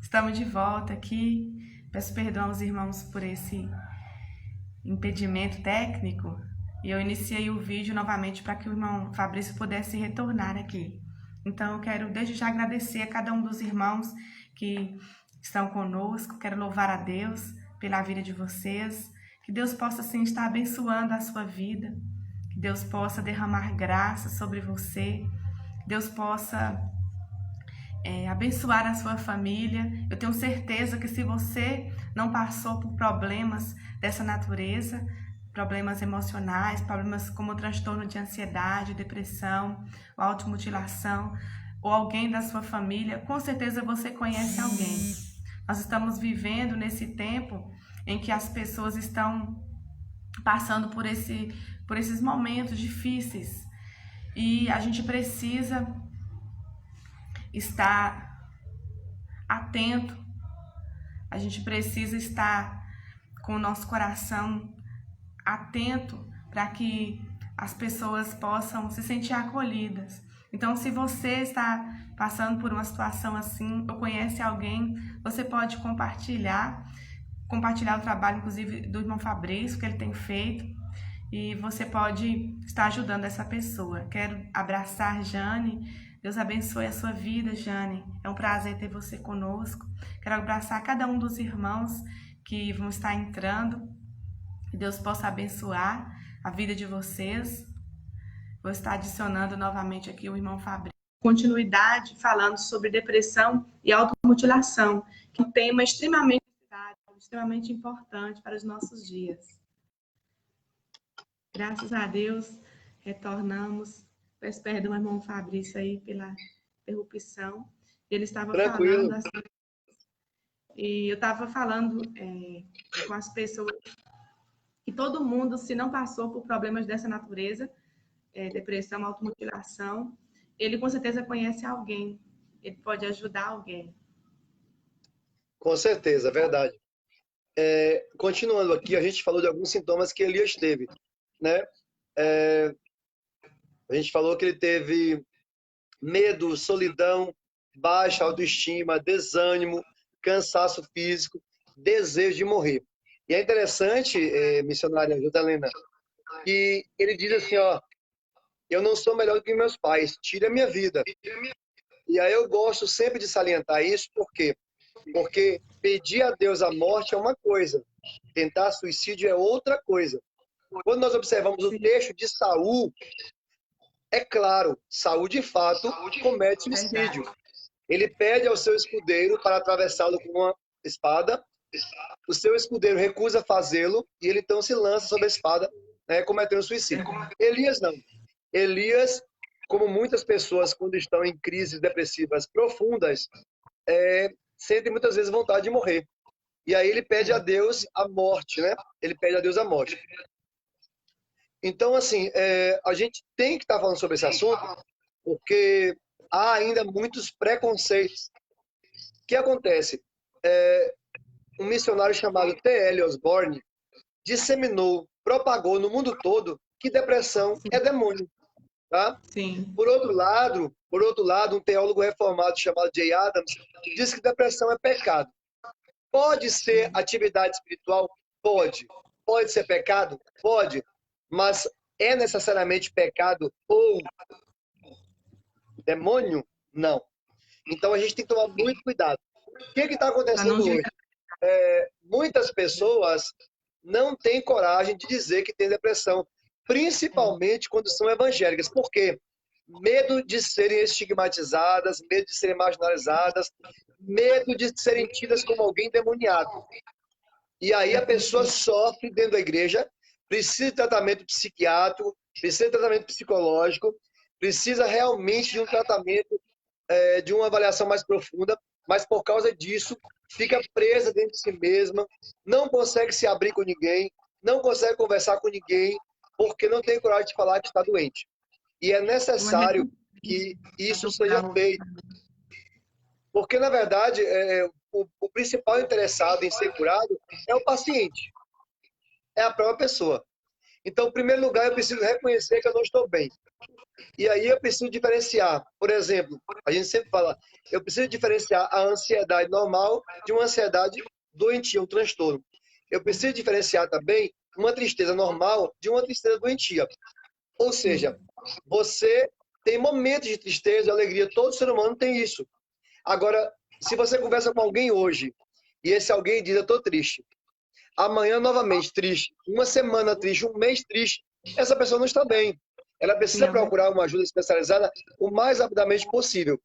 Estamos de volta aqui. Peço perdão aos irmãos por esse impedimento técnico. E eu iniciei o vídeo novamente para que o irmão Fabrício pudesse retornar aqui. Então, eu quero desde já agradecer a cada um dos irmãos que estão conosco. Quero louvar a Deus pela vida de vocês. Que Deus possa, assim, estar abençoando a sua vida. Que Deus possa derramar graça sobre você. Que Deus possa abençoar a sua família. Eu tenho certeza que se você não passou por problemas dessa natureza, problemas emocionais, problemas como transtorno de ansiedade, depressão, automutilação, ou alguém da sua família, com certeza você conhece alguém. Nós estamos vivendo nesse tempo em que as pessoas estão passando por esses momentos difíceis e a gente precisa estar atento, a gente precisa estar com o nosso coração atento para que as pessoas possam se sentir acolhidas. Então, se você está passando por uma situação assim, ou conhece alguém, você pode compartilhar o trabalho, inclusive, do irmão Fabrício, que ele tem feito, e você pode estar ajudando essa pessoa. Quero abraçar Jane. Deus abençoe a sua vida, Jane. É um prazer ter você conosco. Quero abraçar cada um dos irmãos que vão estar entrando. Que Deus possa abençoar a vida de vocês. Vou estar adicionando novamente aqui o irmão Fabrício. Continuidade falando sobre depressão e automutilação, que é um tema extremamente importante para os nossos dias. Graças a Deus, retornamos. Peço perdão ao irmão Fabrício aí pela interrupção. Ele estava Tranquilo. falando assim, e eu estava falando com as pessoas que todo mundo, se não passou por problemas dessa natureza, depressão, automutilação, ele com certeza conhece alguém, ele pode ajudar alguém. Com certeza, é verdade. Continuando aqui, a gente falou de alguns sintomas que Elias teve, né? A gente falou que ele teve medo, solidão, baixa autoestima, desânimo, cansaço físico, desejo de morrer. E é interessante, missionária Judalena, que ele diz assim, ó, eu não sou melhor do que meus pais, tire a minha vida. E aí eu gosto sempre de salientar isso, por quê? Porque pedir a Deus a morte é uma coisa, tentar suicídio é outra coisa. Quando nós observamos o texto de Saul, é claro, Saul de fato comete suicídio. Ele pede ao seu escudeiro para atravessá-lo com uma espada, o seu escudeiro recusa fazê-lo e ele então se lança sobre a espada, né, cometendo suicídio. Elias não. Elias, como muitas pessoas quando estão em crises depressivas profundas, sentem muitas vezes vontade de morrer. E aí ele pede a Deus a morte, né? Ele pede a Deus a morte. Então, assim, a gente tem que estar falando sobre esse assunto, porque há ainda muitos preconceitos. O que acontece? Um missionário chamado T.L. Osborne disseminou, propagou no mundo todo que depressão é demônio. Tá? Sim. Por outro lado, um teólogo reformado chamado Jay Adams diz que depressão é pecado. Pode ser atividade espiritual? Pode. Pode ser pecado? Pode. Mas é necessariamente pecado ou demônio? Não. Então a gente tem que tomar muito cuidado. O que está acontecendo hoje? Muitas pessoas não têm coragem de dizer que tem depressão, principalmente quando são evangélicas. Por quê? Medo de serem estigmatizadas, medo de serem marginalizadas, medo de serem tidas como alguém demoniado. E aí a pessoa sofre dentro da igreja, precisa de tratamento psiquiátrico, precisa de tratamento psicológico, precisa realmente de um tratamento, de uma avaliação mais profunda, mas por causa disso fica presa dentro de si mesma, não consegue se abrir com ninguém, não consegue conversar com ninguém, porque não tem coragem de falar que está doente. E é necessário que isso seja feito. Porque, na verdade, o principal interessado em ser curado é o paciente. É a própria pessoa. Então, em primeiro lugar, eu preciso reconhecer que eu não estou bem. E aí eu preciso diferenciar. Por exemplo, a gente sempre fala, eu preciso diferenciar a ansiedade normal de uma ansiedade doentia, um transtorno. Eu preciso diferenciar também uma tristeza normal de uma tristeza doentia. Ou seja, você tem momentos de tristeza e alegria, todo ser humano tem isso. Agora, se você conversa com alguém hoje e esse alguém diz, eu estou triste, amanhã novamente triste, uma semana triste, um mês triste, essa pessoa não está bem. Ela precisa procurar uma ajuda especializada o mais rapidamente possível.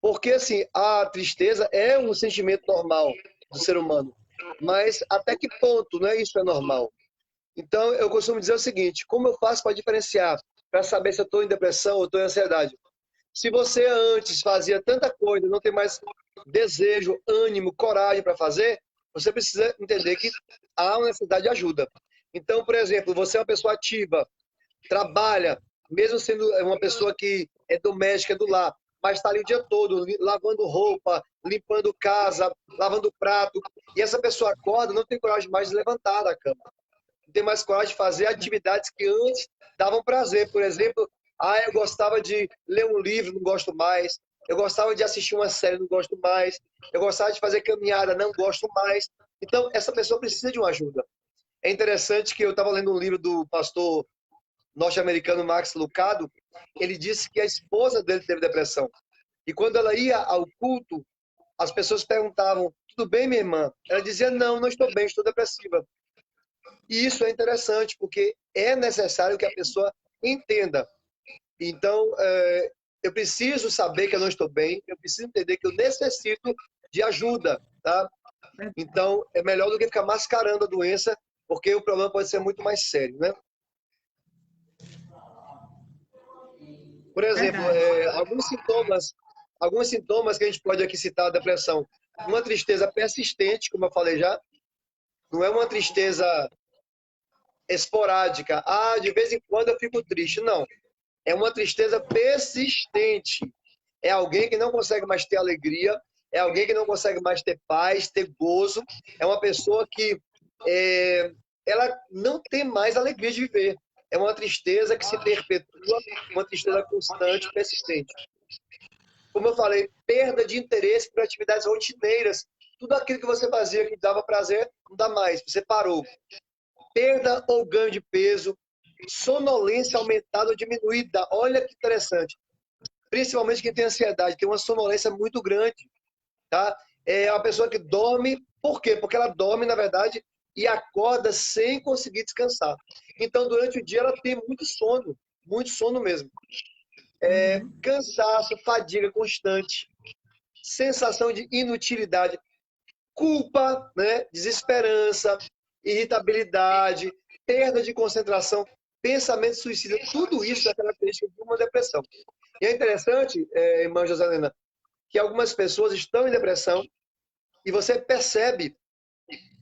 Porque, assim, a tristeza é um sentimento normal do ser humano. Mas até que ponto, né, isso é normal? Então, eu costumo dizer o seguinte, como eu faço para diferenciar, para saber se eu estou em depressão ou estou em ansiedade? Se você antes fazia tanta coisa, não tem mais desejo, ânimo, coragem para fazer, você precisa entender que há uma necessidade de ajuda. Então, por exemplo, você é uma pessoa ativa, trabalha, mesmo sendo uma pessoa que é doméstica do lar, mas está ali o dia todo lavando roupa, limpando casa, lavando prato, e essa pessoa acorda, não tem coragem mais de levantar da cama, não tem mais coragem de fazer atividades que antes davam prazer. Por exemplo, eu gostava de ler um livro, não gosto mais. Eu gostava de assistir uma série, não gosto mais. Eu gostava de fazer caminhada, não gosto mais. Então, essa pessoa precisa de uma ajuda. É interessante que eu estava lendo um livro do pastor norte-americano Max Lucado. Ele disse que a esposa dele teve depressão. E quando ela ia ao culto, as pessoas perguntavam, tudo bem, minha irmã? Ela dizia, não, não estou bem, estou depressiva. E isso é interessante, porque é necessário que a pessoa entenda. Então, eu preciso saber que eu não estou bem, eu preciso entender que eu necessito de ajuda, tá? Então, é melhor do que ficar mascarando a doença, porque o problema pode ser muito mais sério, né? Por exemplo, alguns sintomas que a gente pode aqui citar da depressão. Uma tristeza persistente, como eu falei já, não é uma tristeza esporádica. De vez em quando eu fico triste. Não. É uma tristeza persistente. É alguém que não consegue mais ter alegria, é alguém que não consegue mais ter paz, ter gozo. É uma pessoa que ela não tem mais alegria de viver. É uma tristeza que se perpetua, uma tristeza constante, persistente. Como eu falei, perda de interesse por atividades rotineiras. Tudo aquilo que você fazia que dava prazer, não dá mais. Você parou. Perda ou ganho de peso, sonolência aumentada ou diminuída. Olha que interessante. Principalmente quem tem ansiedade, tem uma sonolência muito grande, tá? É uma pessoa que dorme, por quê? Porque ela dorme, na verdade, e acorda sem conseguir descansar. Então, durante o dia, ela tem muito sono mesmo. Cansaço, fadiga constante, sensação de inutilidade, culpa, né? Desesperança, irritabilidade, perda de concentração, pensamento suicida, tudo isso é característica de uma depressão. E é interessante, irmã Joselena, que algumas pessoas estão em depressão e você percebe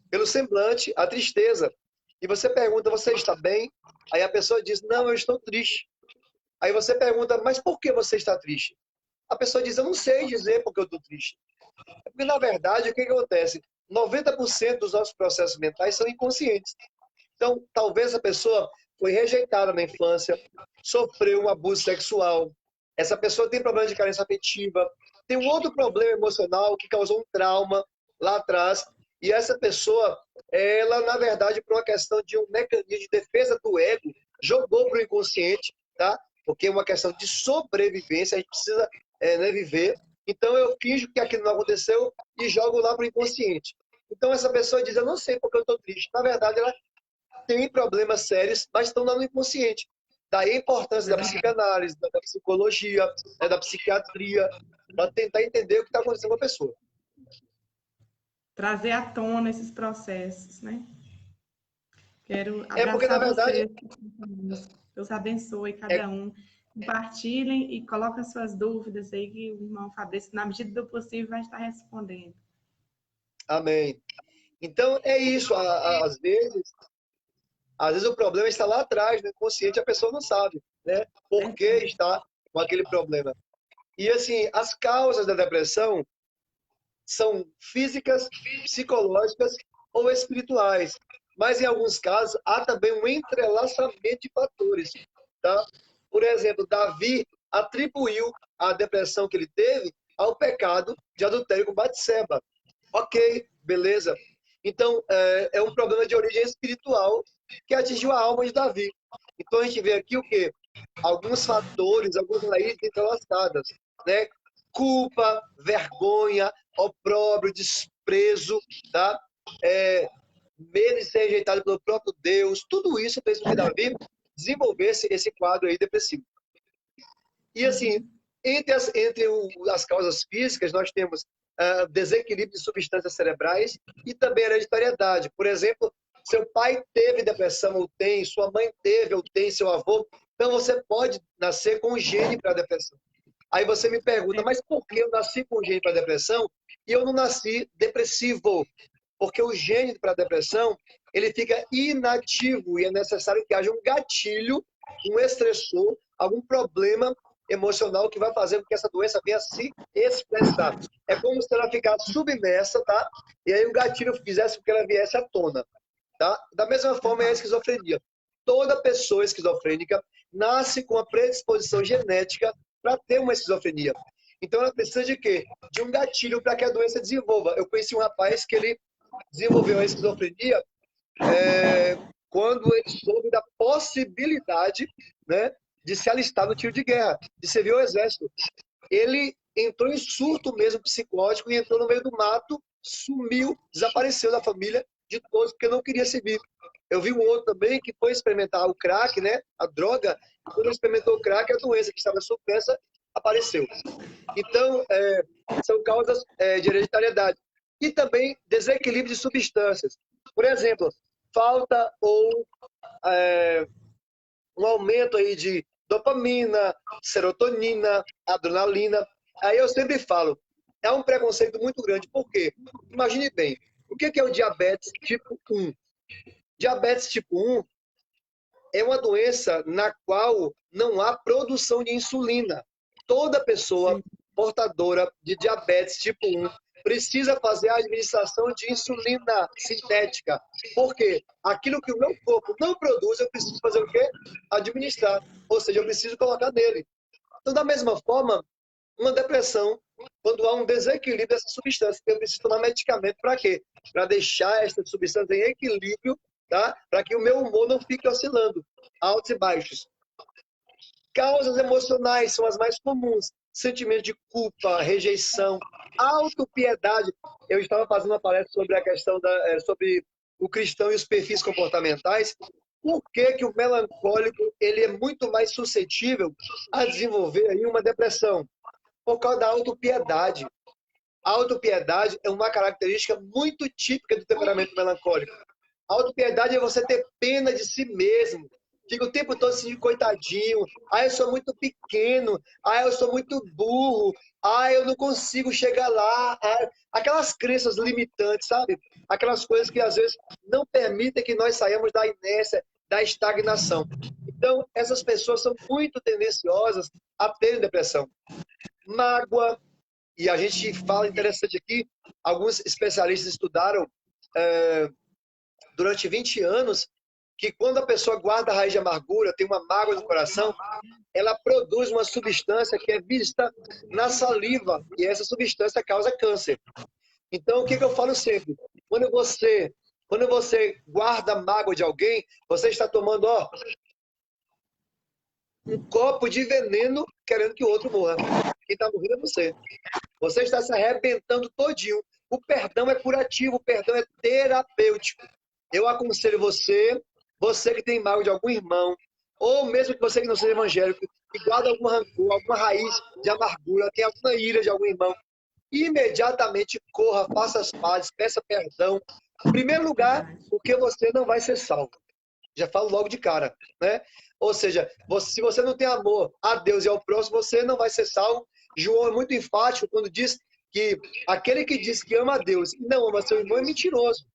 pelo semblante a tristeza. E você pergunta, você está bem? Aí a pessoa diz, não, eu estou triste. Aí você pergunta, mas por que você está triste? A pessoa diz, eu não sei dizer porque eu estou triste. Porque, na verdade, o que acontece? 90% dos nossos processos mentais são inconscientes. Então, talvez a pessoa foi rejeitada na infância, sofreu um abuso sexual, essa pessoa tem problema de carência afetiva, tem um outro problema emocional que causou um trauma lá atrás, e essa pessoa, ela, na verdade, por uma questão de um mecanismo de defesa do ego, jogou para o inconsciente, tá? Porque é uma questão de sobrevivência, a gente precisa viver. Então, eu finjo que aquilo não aconteceu e jogo lá para o inconsciente. Então, essa pessoa diz, eu não sei porque eu estou triste. Na verdade, ela tem problemas sérios, mas estão lá no inconsciente. Daí a importância da psicanálise, da psicologia, da psiquiatria, para tentar entender o que está acontecendo com a pessoa. Trazer à tona esses processos, né? Quero Porque, na abraçar verdade, vocês. Deus abençoe cada um. Compartilhem e coloquem suas dúvidas aí, que o irmão Fabrício, na medida do possível, vai estar respondendo. Amém. Então, é isso. Às vezes o problema está lá atrás, no inconsciente, a pessoa não sabe, né? Por que está com aquele problema. E, assim, as causas da depressão são físicas, psicológicas ou espirituais. Mas, em alguns casos, há também um entrelaçamento de fatores, tá? Por exemplo, Davi atribuiu a depressão que ele teve ao pecado de adultério com Batseba. Ok, beleza. Então, é um problema de origem espiritual que atingiu a alma de Davi. Então, a gente vê aqui o quê? Alguns fatores, algumas raízes entrelaçadas, né? Culpa, vergonha, opróbrio, desprezo, tá? Medo de ser rejeitado pelo próprio Deus, tudo isso fez com que Davi desenvolvesse esse quadro aí depressivo. E assim, entre as causas físicas, nós temos desequilíbrio de substâncias cerebrais e também hereditariedade. Por exemplo, seu pai teve depressão ou tem, sua mãe teve ou tem, seu avô, então você pode nascer com gene para depressão. Aí você me pergunta, mas por que eu nasci com gene para depressão e eu não nasci depressivo? Porque o gene para depressão, ele fica inativo e é necessário que haja um gatilho, um estressor, algum problema emocional que vai fazer com que essa doença venha se expressar. É como se ela ficasse submersa, tá? E aí o gatilho fizesse com que ela viesse à tona, tá? Da mesma forma é a esquizofrenia. Toda pessoa esquizofrênica nasce com a predisposição genética para ter uma esquizofrenia. Então ela precisa de quê? De um gatilho para que a doença desenvolva. Eu conheci um rapaz que ele desenvolveu a esquizofrenia quando ele soube da possibilidade, né, de se alistar no tiro de guerra, de servir ao exército. Ele entrou em surto mesmo psicótico e entrou no meio do mato, sumiu, desapareceu da família de todos porque não queria servir. Eu vi um outro também que foi experimentar o crack, né, a droga, e quando ele experimentou o crack, a doença que estava suspensa apareceu. Então, são causas de hereditariedade. E também desequilíbrio de substâncias. Por exemplo, falta ou um aumento aí de dopamina, serotonina, adrenalina. Aí eu sempre falo, é um preconceito muito grande. Por quê? Imagine bem, o que é o diabetes tipo 1? Diabetes tipo 1 é uma doença na qual não há produção de insulina. Toda pessoa portadora de diabetes tipo 1 precisa fazer a administração de insulina sintética. Por quê? Aquilo que o meu corpo não produz, eu preciso fazer o quê? Administrar. Ou seja, eu preciso colocar nele. Então, da mesma forma, uma depressão, quando há um desequilíbrio dessa substância, eu preciso tomar medicamento para quê? Para deixar essa substância em equilíbrio, tá? Para que o meu humor não fique oscilando, altos e baixos. Causas emocionais são as mais comuns. Sentimento de culpa, rejeição, autopiedade. Eu estava fazendo uma palestra sobre a questão sobre o cristão e os perfis comportamentais. Por que o melancólico ele é muito mais suscetível a desenvolver aí uma depressão? Por causa da autopiedade. A autopiedade é uma característica muito típica do temperamento melancólico. A autopiedade é você ter pena de si mesmo. Fica o tempo todo assim, coitadinho. Eu sou muito pequeno. Eu sou muito burro. Eu não consigo chegar lá. Aquelas crenças limitantes, sabe? Aquelas coisas que às vezes não permitem que nós saiamos da inércia, da estagnação. Então, essas pessoas são muito tendenciosas a terem depressão. Mágoa, e a gente fala interessante aqui, alguns especialistas estudaram durante 20 anos que quando a pessoa guarda a raiz de amargura, tem uma mágoa no coração, ela produz uma substância que é vista na saliva, e essa substância causa câncer. Então, o que eu falo sempre? Quando você guarda a mágoa de alguém, você está tomando um copo de veneno querendo que o outro morra. Quem está morrendo é você. Você está se arrebentando todinho. O perdão é curativo, o perdão é terapêutico. Eu aconselho você que tem mágoa de algum irmão, ou mesmo que você que não seja evangélico, que guarda algum rancor, alguma raiz de amargura, tem alguma ira de algum irmão, imediatamente corra, faça as pazes, peça perdão. Em primeiro lugar, porque você não vai ser salvo. Já falo logo de cara, né? Ou seja, se você não tem amor a Deus e ao próximo, você não vai ser salvo. João é muito enfático quando diz que aquele que diz que ama a Deus e não ama seu irmão é mentiroso.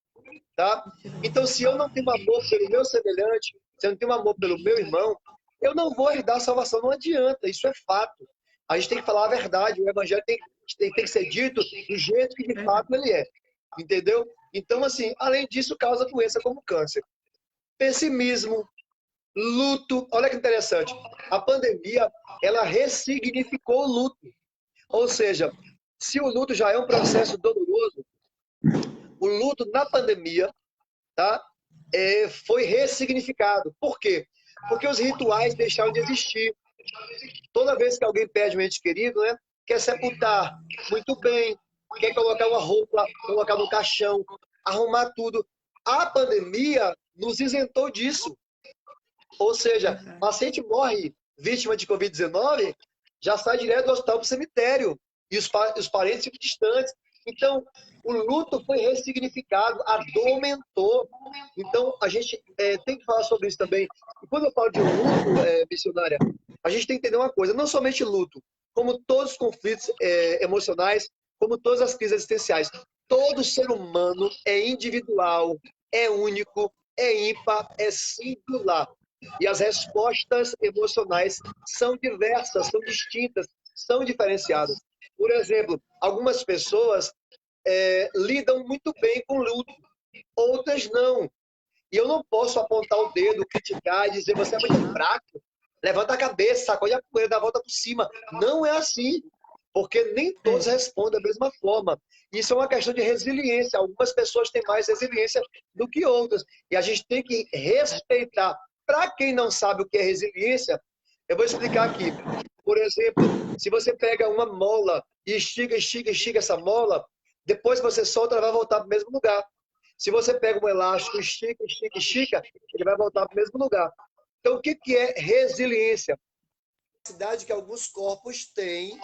Tá? Então, se eu não tenho amor pelo meu semelhante, se eu não tenho amor pelo meu irmão, eu não vou herdar a salvação, não adianta, isso é fato. A gente tem que falar a verdade, o evangelho tem que ser dito do jeito que de fato ele é. Entendeu? Então, assim, além disso, causa doença como câncer. Pessimismo, Luto, olha que interessante. A pandemia, ela ressignificou o luto. Ou seja, se o luto já é um processo doloroso, o luto na pandemia, tá? Foi ressignificado. Por quê? Porque os rituais deixaram de existir. Toda vez que alguém perde um ente querido, né, quer sepultar muito bem, quer colocar uma roupa, colocar no caixão, arrumar tudo. A pandemia nos isentou disso. Ou seja, o paciente morre vítima de Covid-19, já sai direto do hospital para o cemitério. E os parentes ficam distantes. Então, o luto foi ressignificado, a dor aumentou. Então, a gente tem que falar sobre isso também. E quando eu falo de luto, missionária, a gente tem que entender uma coisa: não somente luto, como todos os conflitos emocionais, como todas as crises existenciais. Todo ser humano é individual, é único, é ímpar, é singular. E as respostas emocionais são diversas, são distintas, são diferenciadas. Por exemplo, algumas pessoas lidam muito bem com luto, outras não. E eu não posso apontar o dedo, criticar e dizer você é muito fraco, levanta a cabeça, sacode a poeira, dá a volta por cima. Não é assim, porque nem todos respondem da mesma forma. Isso é uma questão de resiliência. Algumas pessoas têm mais resiliência do que outras. E a gente tem que respeitar. Para quem não sabe o que é resiliência, eu vou explicar aqui. Por exemplo, se você pega uma mola e estica, estica, estica essa mola, depois que você solta, ela vai voltar para o mesmo lugar. Se você pega um elástico, estica, estica, estica, ele vai voltar para o mesmo lugar. Então, o que é resiliência? A capacidade que alguns corpos têm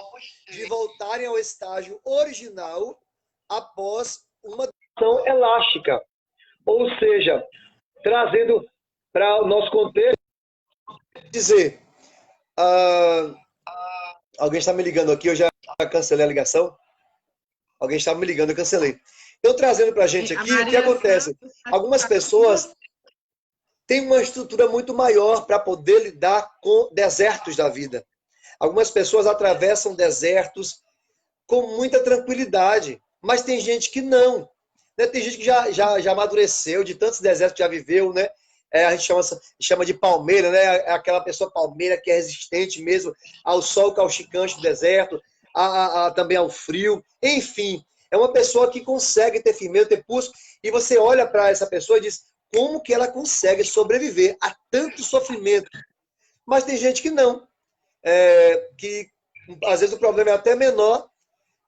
de voltarem ao estágio original após uma ação elástica. Ou seja, trazendo para o nosso contexto, dizer, alguém está me ligando aqui, eu já cancelei a ligação. Alguém estava me ligando, eu cancelei. Então, trazendo para a gente aqui, o que acontece? Algumas pessoas têm uma estrutura muito maior para poder lidar com desertos da vida. Algumas pessoas atravessam desertos com muita tranquilidade, mas tem gente que não. Né? Tem gente que já amadureceu, de tantos desertos que já viveu, né? A gente chama de palmeira, né? É aquela pessoa palmeira que é resistente mesmo ao sol causticante do deserto, também ao frio, enfim. É uma pessoa que consegue ter firmeza, ter pulso, e você olha para essa pessoa e diz como que ela consegue sobreviver a tanto sofrimento. Mas tem gente que não, que às vezes o problema é até menor,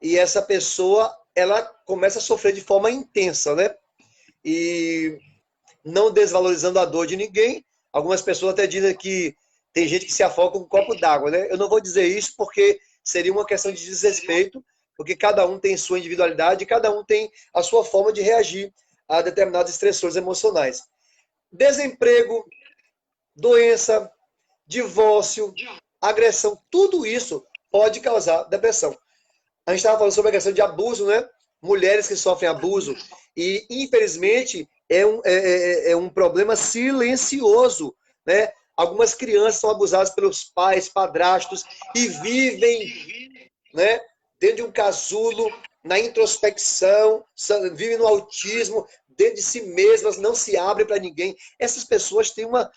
e essa pessoa ela começa a sofrer de forma intensa, né? E não desvalorizando a dor de ninguém. Algumas pessoas até dizem que tem gente que se afoga com um copo d'água, né? Eu não vou dizer isso porque seria uma questão de desrespeito, porque cada um tem sua individualidade, cada um tem a sua forma de reagir a determinados estressores emocionais. Desemprego, doença, divórcio, agressão, tudo isso pode causar depressão. A gente estava falando sobre a questão de abuso, né? Mulheres que sofrem abuso. E, infelizmente, é um problema silencioso, né? Algumas crianças são abusadas pelos pais, padrastos, e vivem, né, dentro de um casulo, na introspecção, vivem no autismo, dentro de si mesmas, não se abrem para ninguém. Essas pessoas têm uma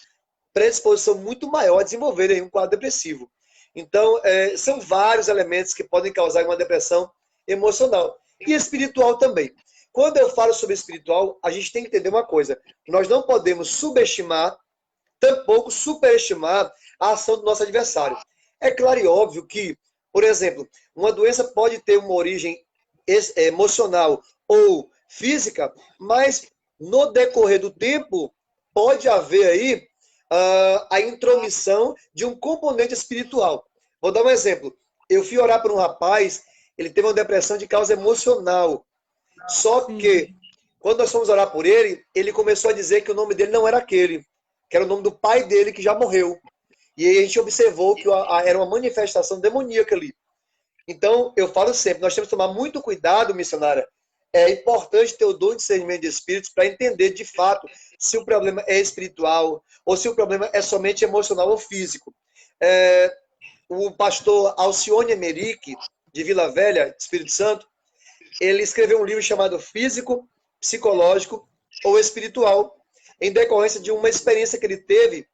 predisposição muito maior a desenvolverem um quadro depressivo. Então, são vários elementos que podem causar uma depressão emocional. E espiritual também. Quando eu falo sobre espiritual, a gente tem que entender uma coisa. Nós não podemos subestimar, tampouco superestimar a ação do nosso adversário. É claro e óbvio que, por exemplo, uma doença pode ter uma origem emocional ou física, mas no decorrer do tempo pode haver aí a intromissão de um componente espiritual. Vou dar um exemplo. Eu fui orar para um rapaz, ele teve uma depressão de causa emocional. Só que, quando nós fomos orar por ele, ele começou a dizer que o nome dele não era aquele, que era o nome do pai dele que já morreu. E aí a gente observou que era uma manifestação demoníaca ali. Então, eu falo sempre, nós temos que tomar muito cuidado, missionária. É importante ter o dom de discernimento de espíritos para entender, de fato, se o problema é espiritual ou se o problema é somente emocional ou físico. O pastor Alcione Emerick, de Vila Velha, Espírito Santo, ele escreveu um livro chamado Físico, Psicológico ou Espiritual, em decorrência de uma experiência que ele teve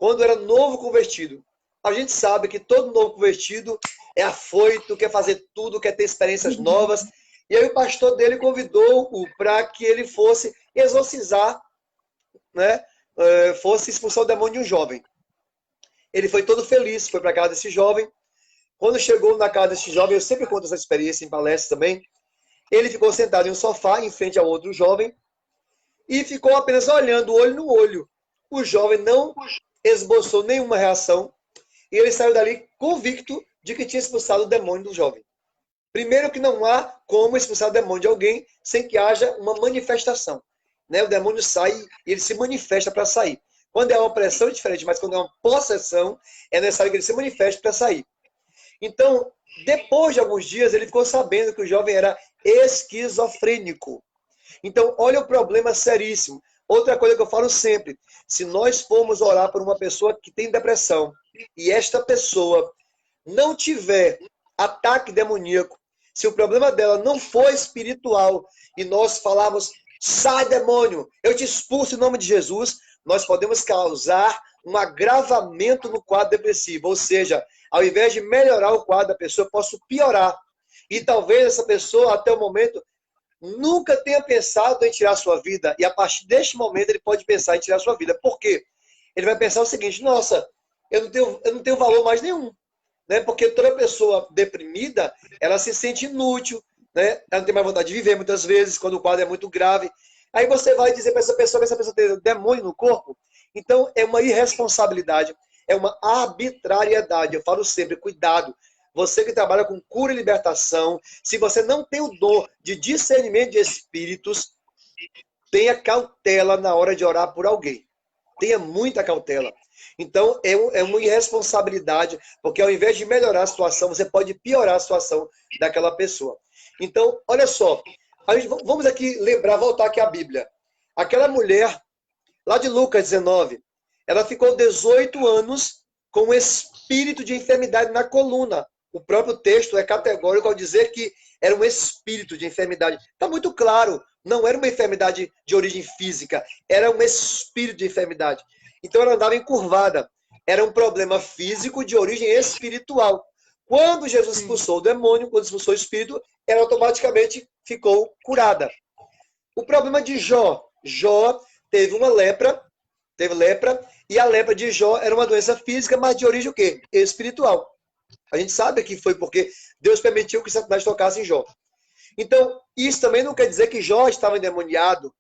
quando era novo convertido. A gente sabe que todo novo convertido é afoito, quer fazer tudo, quer ter experiências novas. E aí o pastor dele convidou-o para que ele fosse exorcizar, né? Fosse expulsar o demônio de um jovem. Ele foi todo feliz, foi para casa desse jovem. Quando chegou na casa desse jovem, eu sempre conto essa experiência em palestras também, ele ficou sentado em um sofá, em frente ao outro jovem, e ficou apenas olhando, olho no olho. O jovem não esboçou nenhuma reação, e ele saiu dali convicto de que tinha expulsado o demônio do jovem. Primeiro que não há como expulsar o demônio de alguém sem que haja uma manifestação. Né? O demônio sai e ele se manifesta para sair. Quando é uma opressão é diferente, mas quando é uma possessão, é necessário que ele se manifeste para sair. Então, depois de alguns dias, ele ficou sabendo que o jovem era esquizofrênico. Então, olha o problema seríssimo. Outra coisa que eu falo sempre, se nós formos orar por uma pessoa que tem depressão e esta pessoa não tiver ataque demoníaco, se o problema dela não for espiritual e nós falarmos, sai demônio, eu te expulso em nome de Jesus, nós podemos causar um agravamento no quadro depressivo, ou seja, ao invés de melhorar o quadro da pessoa, eu posso piorar. E talvez essa pessoa, até o momento, nunca tenha pensado em tirar sua vida, e a partir deste momento ele pode pensar em tirar sua vida. Por quê? Ele vai pensar o seguinte, nossa, eu não tenho valor mais nenhum. Né? Porque toda pessoa deprimida, ela se sente inútil, né? Ela não tem mais vontade de viver muitas vezes, quando o quadro é muito grave. Aí você vai dizer para essa pessoa tem demônio no corpo. Então, é uma irresponsabilidade, é uma arbitrariedade. Eu falo sempre, cuidado. Você que trabalha com cura e libertação, se você não tem o dom de discernimento de espíritos, tenha cautela na hora de orar por alguém. Tenha muita cautela. Então, é uma irresponsabilidade, porque ao invés de melhorar a situação, você pode piorar a situação daquela pessoa. Então, olha só, vamos aqui voltar aqui à Bíblia. Aquela mulher, lá de Lucas 19, ela ficou 18 anos com um espírito de enfermidade na coluna. O próprio texto é categórico ao dizer que era um espírito de enfermidade. Está muito claro, não era uma enfermidade de origem física, era um espírito de enfermidade. Então ela andava encurvada. Era um problema físico de origem espiritual. Quando Jesus expulsou o demônio, quando expulsou o espírito, ela automaticamente ficou curada. O problema de Jó. Jó teve lepra, e a lepra de Jó era uma doença física, mas de origem o quê? Espiritual. A gente sabe que foi porque Deus permitiu que Satanás tocasse em Jó. Então, isso também não quer dizer que Jó estava endemoniado.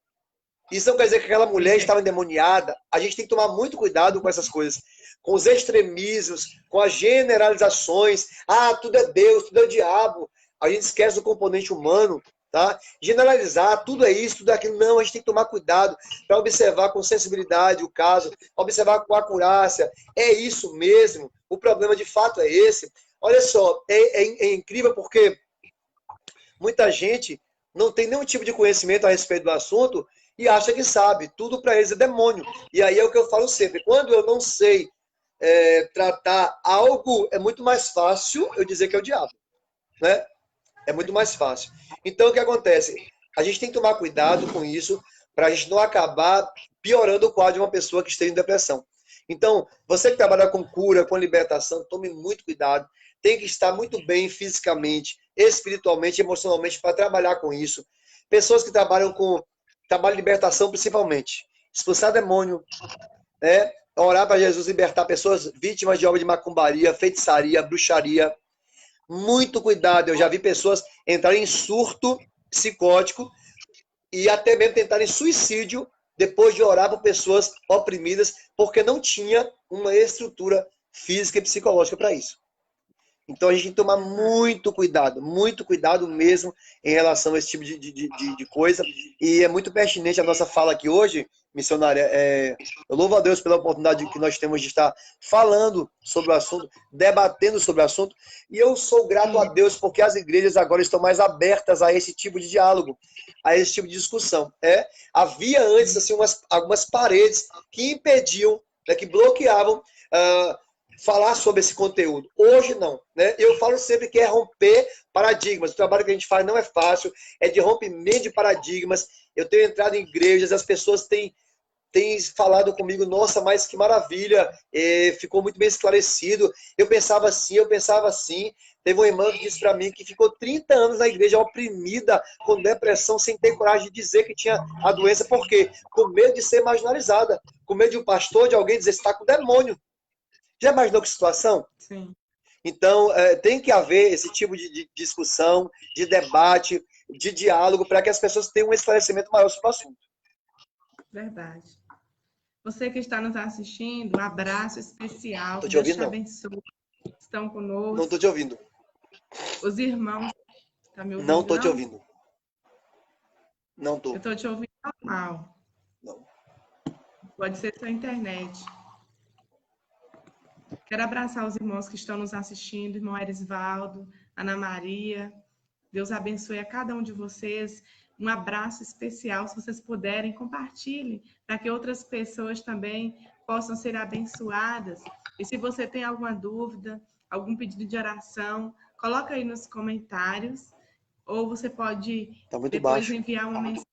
Isso não quer dizer que aquela mulher estava endemoniada. A gente tem que tomar muito cuidado com essas coisas. Com os extremismos, com as generalizações. Ah, tudo é Deus, tudo é o diabo. A gente esquece do componente humano. Tá? Generalizar, tudo é isso, tudo é aquilo. Não, a gente tem que tomar cuidado para observar com sensibilidade o caso, observar com acurácia. É isso mesmo. O problema de fato é esse. Olha só, é incrível porque muita gente não tem nenhum tipo de conhecimento a respeito do assunto e acha que sabe. Tudo para eles é demônio. E aí é o que eu falo sempre. Quando eu não sei tratar algo, é muito mais fácil eu dizer que é o diabo. Né? É muito mais fácil. Então, o que acontece? A gente tem que tomar cuidado com isso para a gente não acabar piorando o quadro de uma pessoa que esteja em depressão. Então, você que trabalha com cura, com libertação, tome muito cuidado. Tem que estar muito bem fisicamente, espiritualmente, emocionalmente para trabalhar com isso. Pessoas que trabalham com trabalho de libertação, principalmente. Expulsar demônio, né? Orar para Jesus libertar pessoas vítimas de obra de macumbaria, feitiçaria, bruxaria. Muito cuidado. Eu já vi pessoas entrarem em surto psicótico e até mesmo tentarem suicídio depois de orar por pessoas oprimidas, porque não tinha uma estrutura física e psicológica para isso. Então a gente tem que tomar muito cuidado mesmo em relação a esse tipo de coisa. E é muito pertinente a nossa fala aqui hoje, missionária. Eu louvo a Deus pela oportunidade que nós temos de estar falando sobre o assunto, debatendo sobre o assunto. E eu sou grato a Deus porque as igrejas agora estão mais abertas a esse tipo de diálogo, a esse tipo de discussão. Havia antes assim, algumas paredes que impediam, que bloqueavam falar sobre esse conteúdo. Hoje não. Né? Eu falo sempre que é romper paradigmas. O trabalho que a gente faz não é fácil, é de rompimento de paradigmas. Eu tenho entrado em igrejas, as pessoas têm tem falado comigo, nossa, mas que maravilha, ficou muito bem esclarecido. Eu pensava assim, eu pensava assim. Teve uma irmã que disse para mim que ficou 30 anos na igreja oprimida, com depressão, sem ter coragem de dizer que tinha a doença. Por quê? Com medo de ser marginalizada, com medo de um pastor, de alguém dizer que está com demônio. Já imaginou que situação? Sim, Então, tem que haver esse tipo de discussão, de debate, de diálogo, para que as pessoas tenham um esclarecimento maior sobre o assunto. verdade. Você que está nos assistindo, um abraço especial. Estou te Deus ouvindo, te não. abençoe. Estão Não conosco. estou te ouvindo. Os irmãos, tá me Não ouvindo, estou te não? ouvindo. Não Eu estou. estou te ouvindo normal. Não. Pode ser sua internet. Quero abraçar os irmãos que estão nos assistindo, irmão Erisvaldo, Ana Maria. Deus abençoe a cada um de vocês. Um abraço especial, se vocês puderem, compartilhem, para que outras pessoas também possam ser abençoadas. E se você tem alguma dúvida, algum pedido de oração, coloca aí nos comentários, ou você pode Está muito depois baixo. enviar uma mensagem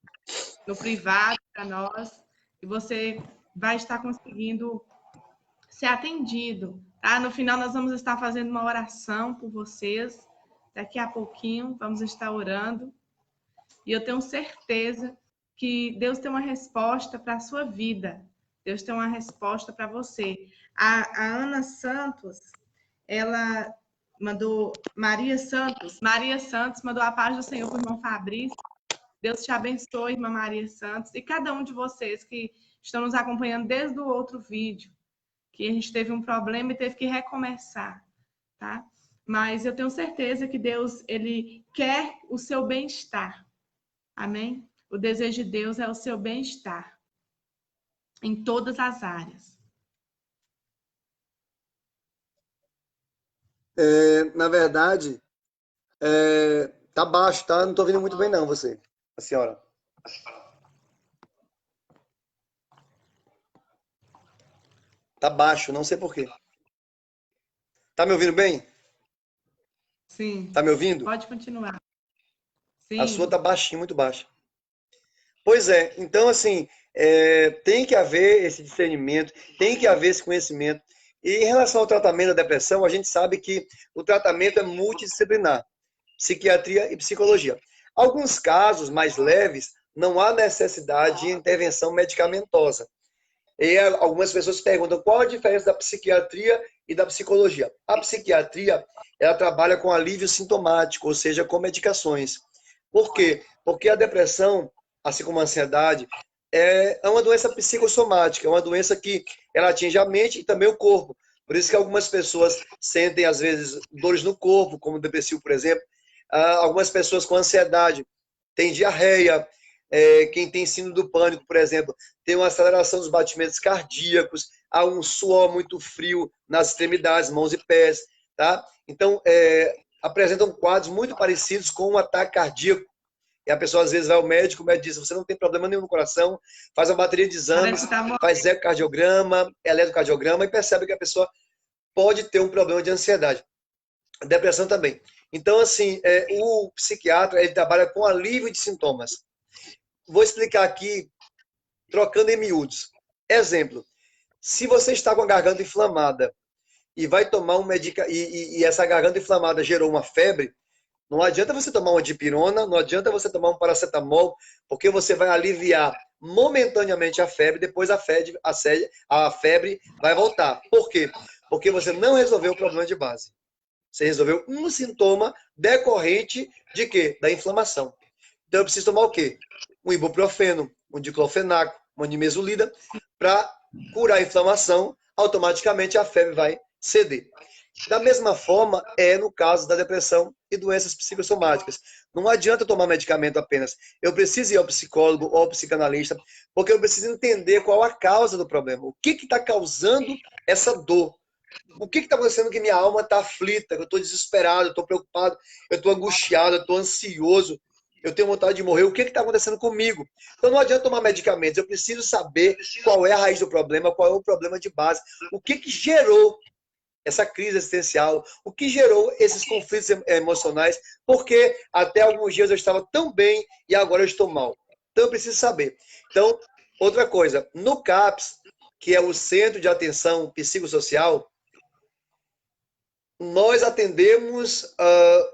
no privado para nós, e você vai estar conseguindo ser atendido. Tá? No final, nós vamos estar fazendo uma oração por vocês. Daqui a pouquinho, vamos estar orando. E eu tenho certeza que Deus tem uma resposta para a sua vida. Deus tem uma resposta para você. A Ana Santos, ela mandou... Maria Santos mandou a paz do Senhor para o irmão Fabrício. Deus te abençoe, irmã Maria Santos. E cada um de vocês que estão nos acompanhando desde o outro vídeo, que a gente teve um problema e teve que recomeçar, tá? Mas eu tenho certeza que Deus, ele quer o seu bem-estar. Amém? O desejo de Deus é o seu bem-estar em todas as áreas. Na verdade, tá baixo, tá? Não estou ouvindo muito bem, não, você, a senhora. Tá baixo, não sei por quê. Tá me ouvindo bem? Sim. Tá me ouvindo? Pode continuar. Sim. A sua tá baixinho, muito baixa. Pois é, então assim, tem que haver esse discernimento, tem que haver esse conhecimento. E em relação ao tratamento da depressão, a gente sabe que o tratamento é multidisciplinar, psiquiatria e psicologia. Alguns casos mais leves, não há necessidade de intervenção medicamentosa. E algumas pessoas perguntam qual a diferença da psiquiatria e da psicologia. A psiquiatria, ela trabalha com alívio sintomático, ou seja, com medicações. Por quê? Porque a depressão, assim como a ansiedade, é uma doença psicossomática, é uma doença que ela atinge a mente e também o corpo. Por isso que algumas pessoas sentem, às vezes, dores no corpo, como o depressivo, por exemplo. Algumas pessoas com ansiedade têm diarreia. Quem tem síndrome do pânico, por exemplo, tem uma aceleração dos batimentos cardíacos, há um suor muito frio nas extremidades, mãos e pés, tá? Então, apresentam quadros muito parecidos com um ataque cardíaco. E a pessoa, às vezes, vai ao médico, o médico diz, você não tem problema nenhum no coração, faz uma bateria de exames, faz ecocardiograma, eletrocardiograma e percebe que a pessoa pode ter um problema de ansiedade. Depressão também. Então, assim, o psiquiatra, ele trabalha com alívio de sintomas. Vou explicar aqui, trocando em miúdos. Exemplo, se você está com a garganta inflamada e vai tomar um medicamento, e essa garganta inflamada gerou uma febre, não adianta você tomar uma dipirona, não adianta você tomar um paracetamol, porque você vai aliviar momentaneamente a febre, depois a febre vai voltar. Por quê? Porque você não resolveu o problema de base. Você resolveu um sintoma decorrente de quê? Da inflamação. Então eu preciso tomar o quê? Um ibuprofeno, um diclofenaco, uma nimesulida, para curar a inflamação, automaticamente a febre vai ceder. Da mesma forma, no caso da depressão e doenças psicossomáticas. Não adianta tomar medicamento apenas. Eu preciso ir ao psicólogo ou ao psicanalista, porque eu preciso entender qual a causa do problema. O que está causando essa dor? O que está acontecendo que minha alma está aflita, que eu estou desesperado, eu estou preocupado, eu estou angustiado, eu estou ansioso, eu tenho vontade de morrer. O que está acontecendo comigo? Então não adianta tomar medicamentos, eu preciso saber qual é a raiz do problema, qual é o problema de base, o que gerou essa crise existencial, o que gerou esses conflitos emocionais, porque até alguns dias eu estava tão bem e agora eu estou mal. Então eu preciso saber. Então, Outra coisa, no CAPS, que é o Centro de Atenção Psicossocial, nós atendemos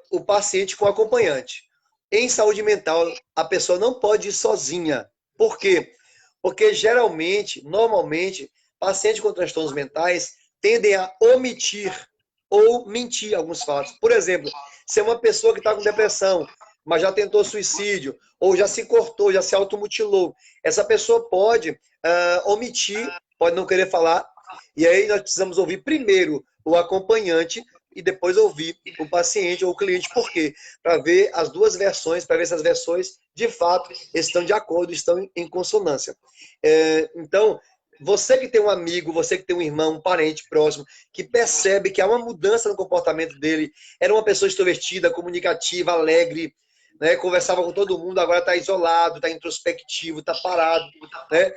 o paciente com acompanhante. Em saúde mental, a pessoa não pode ir sozinha. Por quê? Porque geralmente, normalmente, pacientes com transtornos mentais tendem a omitir ou mentir alguns fatos. Por exemplo, se é uma pessoa que está com depressão, mas já tentou suicídio, ou já se cortou, já se automutilou, essa pessoa pode omitir, pode não querer falar, e aí nós precisamos ouvir primeiro o acompanhante e depois ouvir o paciente ou o cliente. Por quê? Para ver as duas versões, para ver se as versões, de fato, estão de acordo, estão em consonância. Então, você que tem um amigo, você que tem um irmão, um parente próximo, que percebe que há uma mudança no comportamento dele, era uma pessoa extrovertida, comunicativa, alegre, né, conversava com todo mundo, agora está isolado, está introspectivo, está parado, né?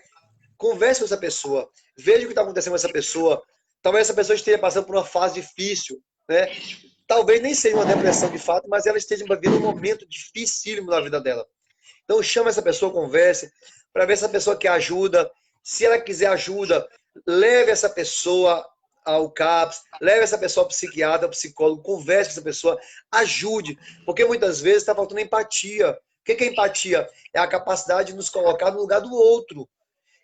Converse com essa pessoa, veja o que está acontecendo com essa pessoa. Talvez essa pessoa esteja passando por uma fase difícil, né? Talvez nem seja uma depressão de fato, mas ela esteja vivendo um momento dificílimo na vida dela. Então chama essa pessoa, converse, para ver se essa pessoa quer ajuda. Se ela quiser ajuda, leve essa pessoa ao CAPS, leve essa pessoa ao psiquiatra, ao psicólogo, converse com essa pessoa, ajude, porque muitas vezes está faltando empatia. O que é empatia? É a capacidade de nos colocar no lugar do outro.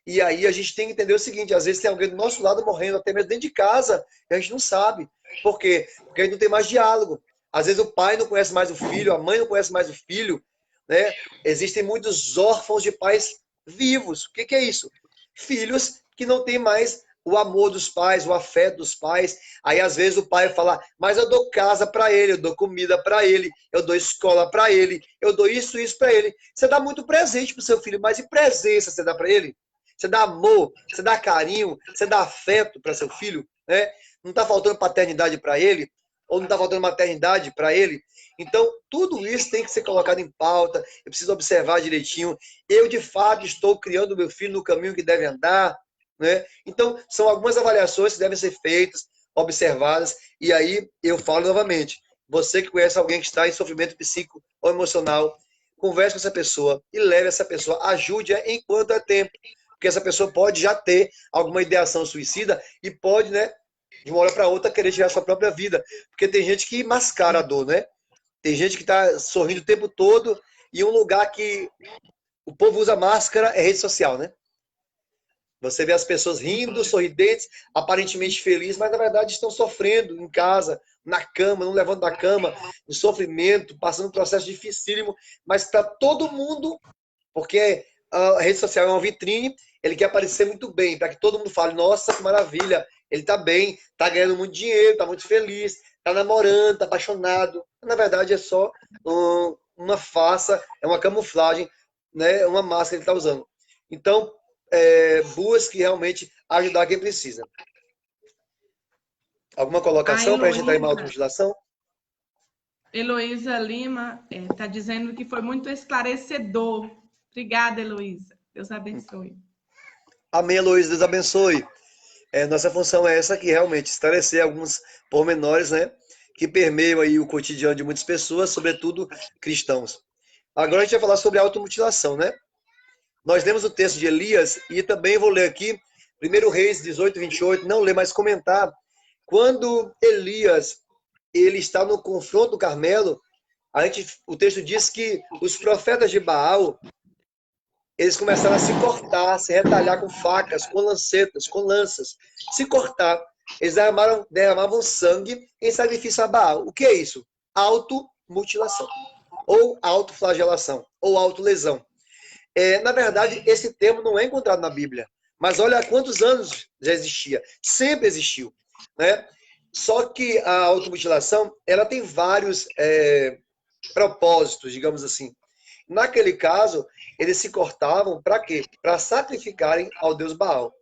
E aí a gente tem que entender o seguinte, às vezes tem alguém do nosso lado morrendo, até mesmo dentro de casa, e a gente não sabe. Por quê? Porque a gente não tem mais diálogo. Às vezes o pai não conhece mais o filho, a mãe não conhece mais o filho, né? Existem muitos órfãos de pais vivos. O que é isso? Filhos que não têm mais o amor dos pais, o afeto dos pais. Aí às vezes o pai fala, mas eu dou casa para ele, eu dou comida para ele, eu dou escola para ele, eu dou isso para ele. Você dá muito presente para o seu filho, mas e presença você dá para ele? Você dá amor, você dá carinho, você dá afeto para seu filho, né? Não está faltando paternidade para ele, ou não está faltando maternidade para ele. Então, tudo isso tem que ser colocado em pauta, eu preciso observar direitinho. Eu, de fato, estou criando meu filho no caminho que deve andar, né? Então, são algumas avaliações que devem ser feitas, observadas, e aí eu falo novamente, você que conhece alguém que está em sofrimento psíquico ou emocional, converse com essa pessoa e leve essa pessoa, ajude-a enquanto é tempo. Porque essa pessoa pode já ter alguma ideação suicida e pode, né, de uma hora para outra, querer tirar sua própria vida. Porque tem gente que mascara a dor, né? Tem gente que está sorrindo o tempo todo e um lugar que o povo usa máscara é rede social, né? Você vê as pessoas rindo, sorridentes, aparentemente felizes, mas na verdade estão sofrendo em casa, na cama, não levando da cama, em sofrimento, passando um processo dificílimo, mas para todo mundo, porque a rede social é uma vitrine, ele quer aparecer muito bem, para que todo mundo fale, nossa, que maravilha, ele está bem, está ganhando muito dinheiro, está muito feliz, está namorando, está apaixonado. Na verdade, é só uma farsa, é uma camuflagem, né? Uma máscara que ele está usando. Então, busque realmente ajudar quem precisa. Alguma colocação para a gente entrar em automutilação? Heloísa Lima está dizendo que foi muito esclarecedor. Obrigada, Heloísa. Deus abençoe. Amém, Heloísa. Deus abençoe. Nossa função é essa aqui, realmente, esclarecer alguns pormenores, né, que permeiam aí o cotidiano de muitas pessoas, sobretudo cristãos. Agora a gente vai falar sobre automutilação, né? Nós lemos o texto de Elias e também vou ler aqui, 1 Reis 18, 28, não ler, mas comentar. Quando Elias ele está no confronto do Carmelo, o texto diz que os profetas de Baal, eles começaram a se cortar, se retalhar com facas, com lancetas, com lanças, se cortar. Eles derramavam sangue em sacrifício a Baal. O que é isso? Automutilação, ou autoflagelação, ou autolesão. Na verdade, esse termo não é encontrado na Bíblia, mas olha há quantos anos já existia. Sempre existiu, né? Só que a automutilação, ela tem vários propósitos, digamos assim. Naquele caso, eles se cortavam para quê? Para sacrificarem ao deus Baal.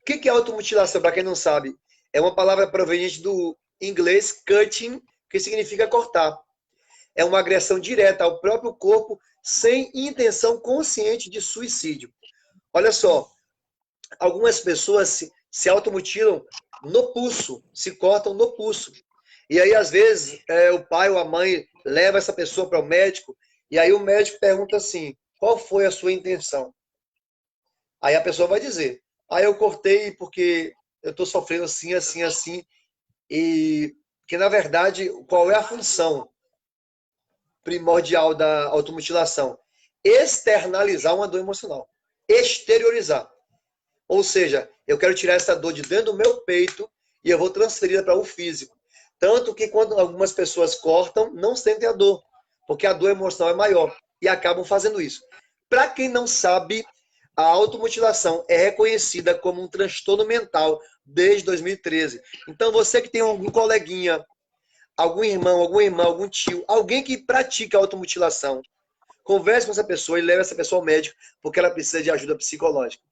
O que é automutilação, para quem não sabe? É uma palavra proveniente do inglês cutting, que significa cortar. É uma agressão direta ao próprio corpo sem intenção consciente de suicídio. Olha só, algumas pessoas se automutilam no pulso, se cortam no pulso. E aí, às vezes, o pai ou a mãe leva essa pessoa para o médico, e aí o médico pergunta assim, qual foi a sua intenção? Aí a pessoa vai dizer, eu cortei porque eu estou sofrendo assim, assim, assim. E que, na verdade, qual é a função primordial da automutilação? Externalizar uma dor emocional. Exteriorizar. Ou seja, eu quero tirar essa dor de dentro do meu peito e eu vou transferir para o físico. Tanto que quando algumas pessoas cortam, não sentem a dor, porque a dor emocional é maior e acabam fazendo isso. Para quem não sabe, a automutilação é reconhecida como um transtorno mental desde 2013. Então, você que tem algum coleguinha, algum irmão, alguma irmã, algum tio, alguém que pratica automutilação, converse com essa pessoa e leve essa pessoa ao médico, porque ela precisa de ajuda psicológica.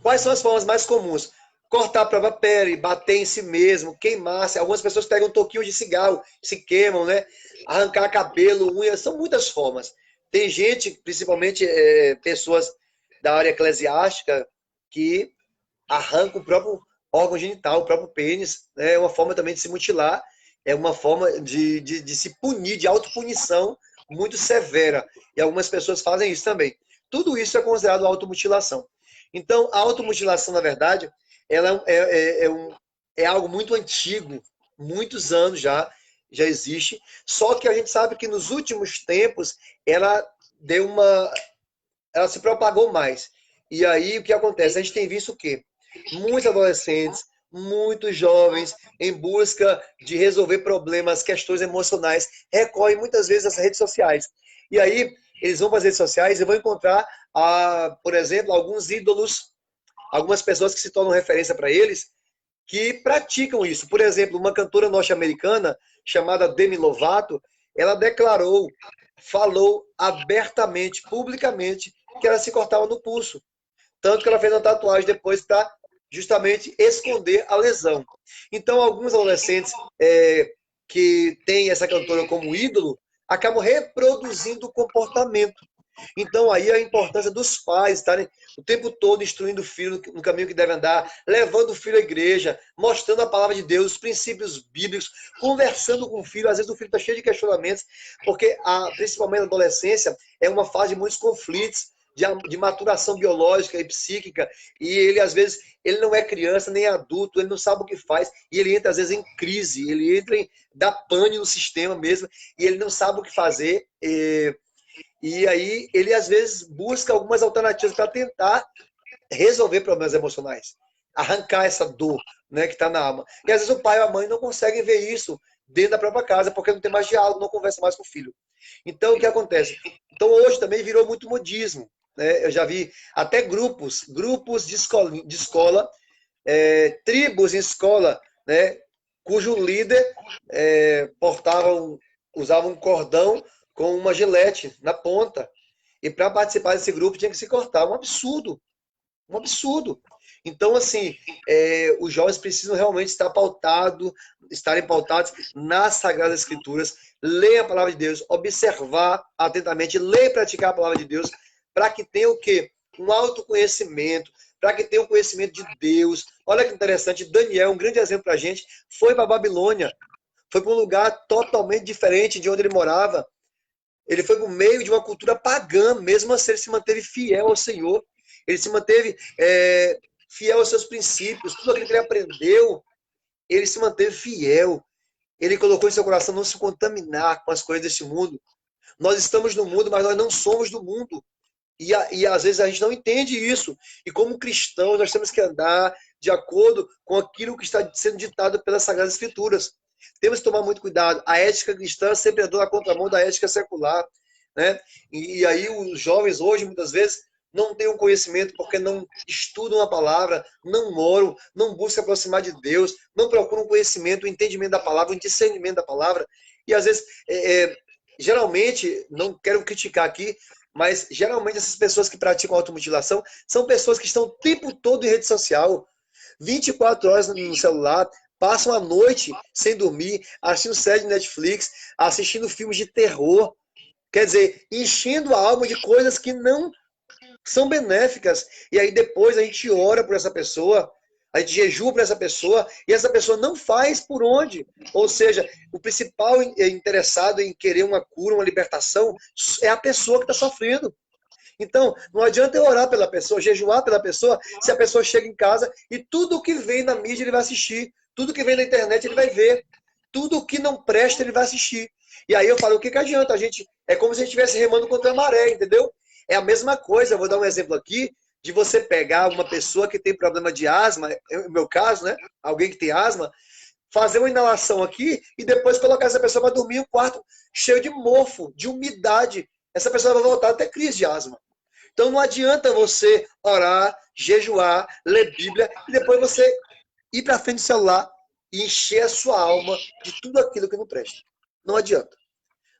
Quais são as formas mais comuns? Cortar a própria pele, bater em si mesmo, queimar-se. Algumas pessoas pegam um toquinho de cigarro, se queimam, né? Arrancar cabelo, unhas, são muitas formas. Tem gente, principalmente pessoas da área eclesiástica, que arrancam o próprio órgão genital, o próprio pênis. É uma forma também de se mutilar, é uma forma de se punir, de autopunição muito severa. E algumas pessoas fazem isso também. Tudo isso é considerado automutilação. Então, a automutilação, na verdade, ela é algo muito antigo, muitos anos já existe, só que a gente sabe que nos últimos tempos ela ela se propagou mais. E aí o que acontece? A gente tem visto o quê? Muitos adolescentes, muitos jovens, em busca de resolver problemas, questões emocionais, recorrem muitas vezes às redes sociais. E aí eles vão para as redes sociais e vão encontrar, por exemplo, alguns ídolos, algumas pessoas que se tornam referência para eles, que praticam isso. Por exemplo, uma cantora norte-americana chamada Demi Lovato, ela falou abertamente, publicamente, que ela se cortava no pulso. Tanto que ela fez uma tatuagem depois para justamente esconder a lesão. Então, alguns adolescentes que têm essa cantora como ídolo acabam reproduzindo o comportamento. Então, aí a importância dos pais estarem o tempo todo instruindo o filho no caminho que deve andar, levando o filho à igreja, mostrando a palavra de Deus, os princípios bíblicos, conversando com o filho. Às vezes o filho está cheio de questionamentos, porque principalmente a adolescência é uma fase de muitos conflitos, de maturação biológica e psíquica, e ele, às vezes, ele não é criança nem adulto, ele não sabe o que faz, e ele entra, às vezes, em crise, ele entra dá pane no sistema mesmo, e ele não sabe o que fazer, e aí ele, às vezes, busca algumas alternativas para tentar resolver problemas emocionais, arrancar essa dor, né, que está na alma. E, às vezes, o pai ou a mãe não conseguem ver isso dentro da própria casa, porque não tem mais diálogo, não conversa mais com o filho. Então, o que acontece? Então, hoje também virou muito modismo. Né? Eu já vi até grupos de escola, tribos em escola, né, cujo líder usava um cordão com uma gilete na ponta. E para participar desse grupo tinha que se cortar. Um absurdo. Um absurdo. Então, assim, os jovens precisam realmente estarem pautados nas Sagradas Escrituras, ler a palavra de Deus, observar atentamente, ler e praticar a palavra de Deus, para que tenha o quê? Um autoconhecimento, para que tenha um conhecimento de Deus. Olha que interessante, Daniel, um grande exemplo para a gente, foi para a Babilônia, foi para um lugar totalmente diferente de onde ele morava. Ele foi no meio de uma cultura pagã, mesmo assim ele se manteve fiel ao Senhor. Ele se manteve fiel aos seus princípios, tudo aquilo que ele aprendeu, ele se manteve fiel. Ele colocou em seu coração não se contaminar com as coisas desse mundo. Nós estamos no mundo, mas nós não somos do mundo. E às vezes a gente não entende isso. E como cristãos, nós temos que andar de acordo com aquilo que está sendo ditado pelas Sagradas Escrituras. Temos que tomar muito cuidado. A ética cristã sempre andou na contramão da ética secular. Né? E aí os jovens hoje, muitas vezes, não têm um conhecimento porque não estudam a palavra, não oram, não buscam aproximar de Deus, não procuram conhecimento, o entendimento da palavra, o discernimento da palavra. E às vezes, geralmente, não quero criticar aqui, mas geralmente essas pessoas que praticam automutilação são pessoas que estão o tempo todo em rede social, 24 horas no celular, passam a noite sem dormir, assistindo série de Netflix, assistindo filmes de terror. Quer dizer, enchendo a alma de coisas que não são benéficas. E aí depois a gente ora por essa pessoa, a gente jejua por essa pessoa, e essa pessoa não faz por onde. Ou seja, o principal interessado em querer uma cura, uma libertação, é a pessoa que está sofrendo. Então, não adianta eu orar pela pessoa, jejuar pela pessoa, se a pessoa chega em casa e tudo que vem na mídia ele vai assistir, tudo que vem na internet ele vai ver, tudo que não presta ele vai assistir. E aí eu falo, o que adianta? A gente, é como se a gente estivesse remando contra a maré, entendeu? É a mesma coisa, eu vou dar um exemplo aqui, de você pegar uma pessoa que tem problema de asma, no meu caso, né? Alguém que tem asma, fazer uma inalação aqui e depois colocar essa pessoa para dormir em um quarto cheio de mofo, de umidade. Essa pessoa vai voltar a ter crise de asma. Então não adianta você orar, jejuar, ler Bíblia e depois você ir para frente do celular e encher a sua alma de tudo aquilo que não presta. Não adianta.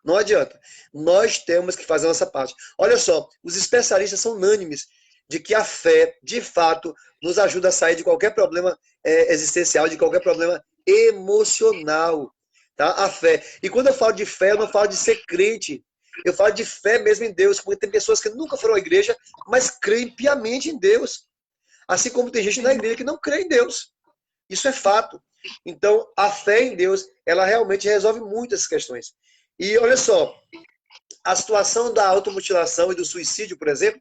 Não adianta. Nós temos que fazer a nossa parte. Olha só, os especialistas são unânimes de que a fé, de fato, nos ajuda a sair de qualquer problema existencial, de qualquer problema emocional. Tá? A fé. E quando eu falo de fé, eu não falo de ser crente. Eu falo de fé mesmo em Deus, porque tem pessoas que nunca foram à igreja, mas creem piamente em Deus. Assim como tem gente na igreja que não crê em Deus. Isso é fato. Então, a fé em Deus, ela realmente resolve muitas questões. E olha só, a situação da automutilação e do suicídio, por exemplo,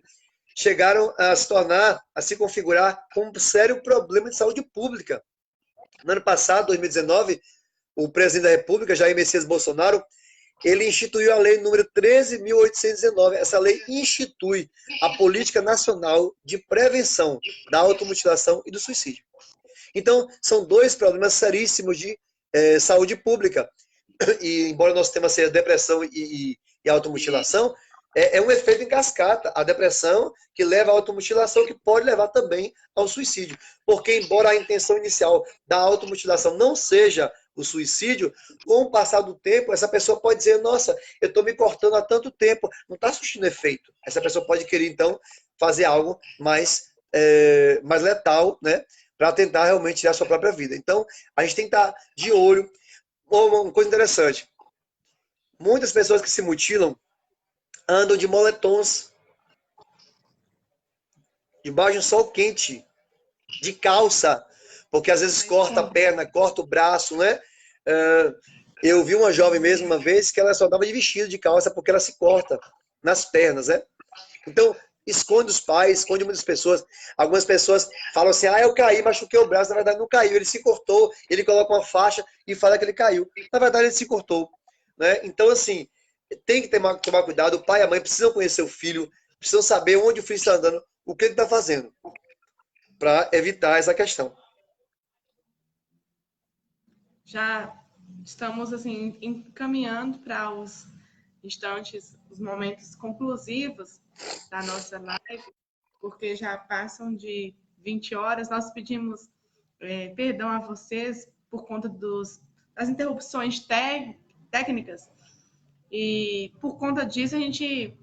chegaram a se tornar, a se configurar como um sério problema de saúde pública. No ano passado, 2019, o presidente da República, Jair Messias Bolsonaro, ele instituiu a lei número 13.819. Essa lei institui a Política Nacional de Prevenção da Automutilação e do Suicídio. Então, são dois problemas seríssimos de saúde pública. E, embora nosso tema seja depressão e automutilação, é um efeito em cascata. A depressão que leva à automutilação, que pode levar também ao suicídio. Porque, embora a intenção inicial da automutilação não seja o suicídio, com o passar do tempo, essa pessoa pode dizer, nossa, eu estou me cortando há tanto tempo, não está surtindo efeito. Essa pessoa pode querer, então, fazer algo mais letal, né? Para tentar realmente tirar a sua própria vida. Então, a gente tem que estar de olho. Uma coisa interessante. Muitas pessoas que se mutilam andam de moletons, debaixo de um sol quente, de calça, porque às vezes corta a perna, corta o braço, né? Eu vi uma jovem mesmo uma vez que ela só andava de vestido de calça porque ela se corta nas pernas, né? Então, esconde os pais, esconde muitas pessoas. Algumas pessoas falam assim, eu caí, machuquei o braço. Na verdade, não caiu, ele se cortou. Ele coloca uma faixa e fala que ele caiu. Na verdade, ele se cortou. Né? Então, assim, tem que tomar cuidado. O pai e a mãe precisam conhecer o filho, precisam saber onde o filho está andando, o que ele está fazendo, para evitar essa questão. Já estamos, assim, encaminhando para os instantes, os momentos conclusivos da nossa live, porque já passam de 20 horas. Nós pedimos perdão a vocês por conta das interrupções técnicas, e por conta disso a gente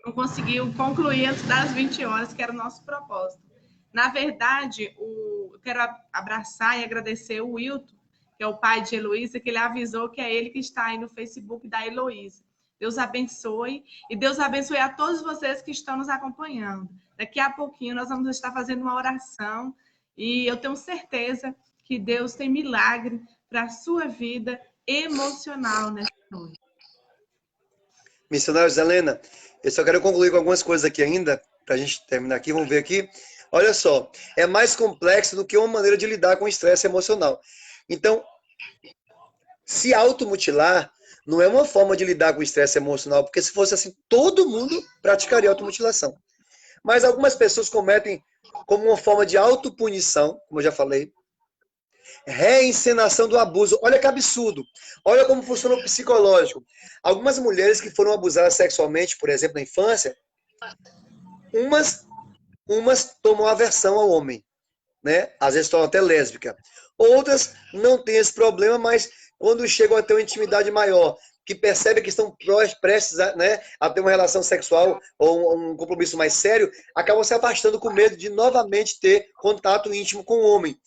não conseguiu concluir antes das 20 horas, que era o nosso propósito. Na verdade, eu quero abraçar e agradecer o Wilton, que é o pai de Heloísa, que ele avisou que é ele que está aí no Facebook da Heloísa. Deus abençoe, e Deus abençoe a todos vocês que estão nos acompanhando. Daqui a pouquinho nós vamos estar fazendo uma oração, e eu tenho certeza que Deus tem milagre para a sua vida emocional nessa noite. Missionário Helena, eu só quero concluir com algumas coisas aqui ainda, para a gente terminar aqui, vamos ver aqui. Olha só, é mais complexo do que uma maneira de lidar com o estresse emocional. Então, se automutilar não é uma forma de lidar com o estresse emocional, porque se fosse assim, todo mundo praticaria automutilação. Mas algumas pessoas cometem como uma forma de autopunição, como eu já falei, reencenação do abuso. Olha que absurdo. Olha como funciona o psicológico. Algumas mulheres que foram abusadas sexualmente, por exemplo, na infância, umas tomam aversão ao homem, né? Às vezes tornam até lésbica. Outras não têm esse problema, mas quando chegam a ter uma intimidade maior, que percebem que estão prestes a ter uma relação sexual ou um compromisso mais sério, acabam se afastando com medo de novamente ter contato íntimo com o homem.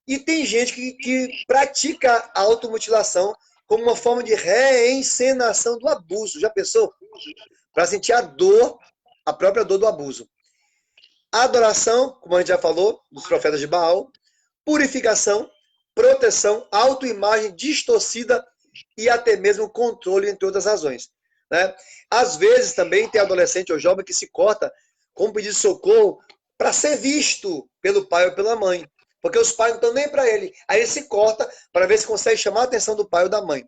E tem gente que pratica a automutilação como uma forma de reencenação do abuso. Já pensou? Para sentir a própria dor do abuso. Adoração, como a gente já falou, dos profetas de Baal. Purificação, proteção, autoimagem distorcida e até mesmo controle, entre outras razões. né? Às vezes também tem adolescente ou jovem que se corta com pedido de socorro para ser visto pelo pai ou pela mãe. Porque os pais não estão nem para ele. Aí ele se corta para ver se consegue chamar a atenção do pai ou da mãe.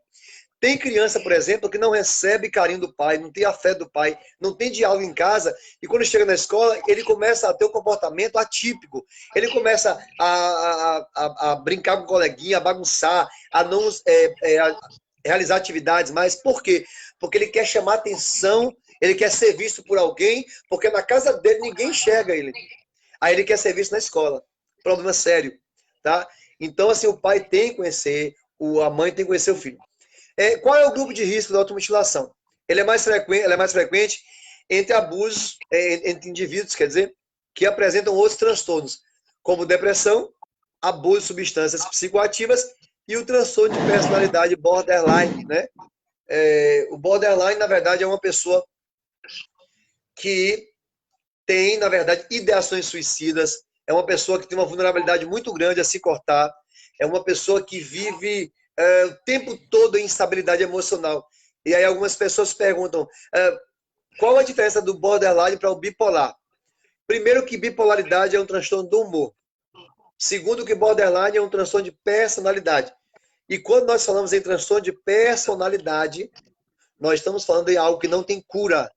Tem criança, por exemplo, que não recebe carinho do pai, não tem afeto do pai, não tem diálogo em casa, e quando chega na escola, ele começa a ter um comportamento atípico. Ele começa a brincar com o coleguinha, a bagunçar, a não realizar atividades mais. Por quê? Porque ele quer chamar atenção, ele quer ser visto por alguém, porque na casa dele ninguém enxerga ele. Aí ele quer ser visto na escola. Problema sério, tá? Então, assim, o pai tem que conhecer, a mãe tem que conhecer o filho. Qual é o grupo de risco da automutilação? Ele é mais frequente entre abusos, entre indivíduos, quer dizer, que apresentam outros transtornos, como depressão, abuso de substâncias psicoativas e o transtorno de personalidade borderline, né? O borderline, na verdade, é uma pessoa que tem, na verdade, ideações suicidas, é uma pessoa que tem uma vulnerabilidade muito grande a se cortar, é uma pessoa que vive o tempo todo em instabilidade emocional. E aí algumas pessoas perguntam, qual a diferença do borderline para o bipolar? Primeiro que bipolaridade é um transtorno do humor. Segundo que borderline é um transtorno de personalidade. E quando nós falamos em transtorno de personalidade, nós estamos falando em algo que não tem cura.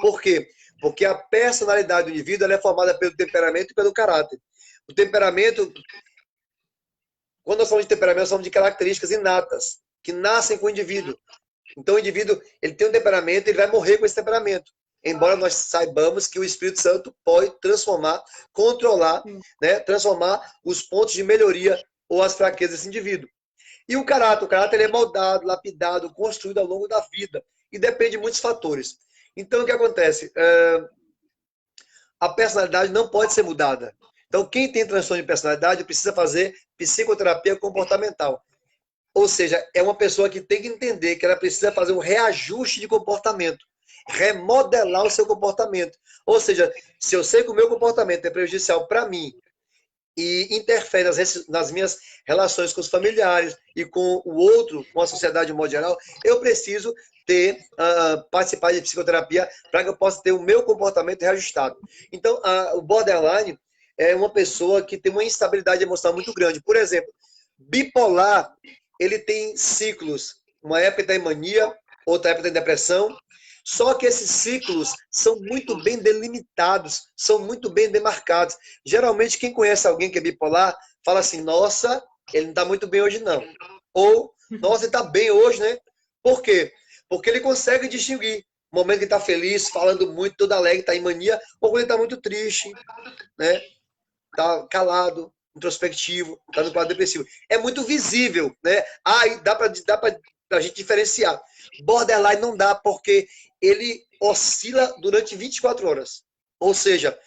Por quê? Porque a personalidade do indivíduo ela é formada pelo temperamento e pelo caráter. O temperamento, quando nós falamos de temperamento, nós falamos de características inatas, que nascem com o indivíduo. Então, o indivíduo ele tem um temperamento, ele vai morrer com esse temperamento. Embora nós saibamos que o Espírito Santo pode transformar, controlar, né, transformar os pontos de melhoria ou as fraquezas desse indivíduo. E o caráter ele é moldado, lapidado, construído ao longo da vida. E depende de muitos fatores. Então, o que acontece? A personalidade não pode ser mudada. Então, quem tem transtorno de personalidade precisa fazer psicoterapia comportamental. Ou seja, é uma pessoa que tem que entender que ela precisa fazer um reajuste de comportamento, remodelar o seu comportamento. Ou seja, se eu sei que o meu comportamento é prejudicial para mim e interfere nas minhas relações com os familiares e com o outro, com a sociedade de modo geral, eu preciso participar de psicoterapia para que eu possa ter o meu comportamento reajustado. Então, o borderline é uma pessoa que tem uma instabilidade emocional muito grande. Por exemplo, bipolar, ele tem ciclos. Uma época está em mania, outra época está em depressão. Só que esses ciclos são muito bem delimitados, são muito bem demarcados. Geralmente, quem conhece alguém que é bipolar, fala assim, nossa, ele não está muito bem hoje, não. Ou, nossa, ele está bem hoje, né? Por quê? Porque ele consegue distinguir o momento que está feliz, falando muito, todo alegre, está em mania, ou quando ele está muito triste, né? Está calado, introspectivo, está no quadro depressivo. É muito visível, né? Aí dá para a gente diferenciar. Borderline não dá, porque ele oscila durante 24 horas. Ou seja,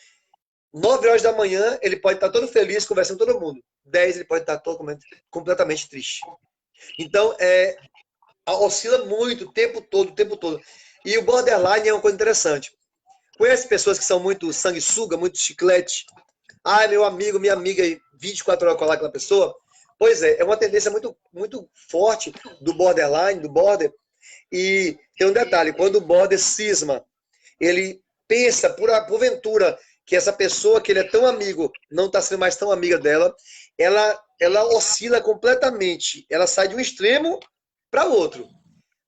9 horas da manhã, ele pode estar todo feliz, conversando com todo mundo. 10, ele pode estar completamente triste. Então, oscila muito, o tempo todo, o tempo todo. E o borderline é uma coisa interessante. Conhece pessoas que são muito sanguessuga, muito chiclete? Ah, meu amigo, minha amiga, 24 horas colar aquela pessoa? Pois é uma tendência muito, muito forte do borderline, do border. E tem um detalhe, quando o border cisma, ele pensa, porventura, que essa pessoa que ele é tão amigo, não está sendo mais tão amiga dela, ela oscila completamente. Ela sai de um extremo para outro,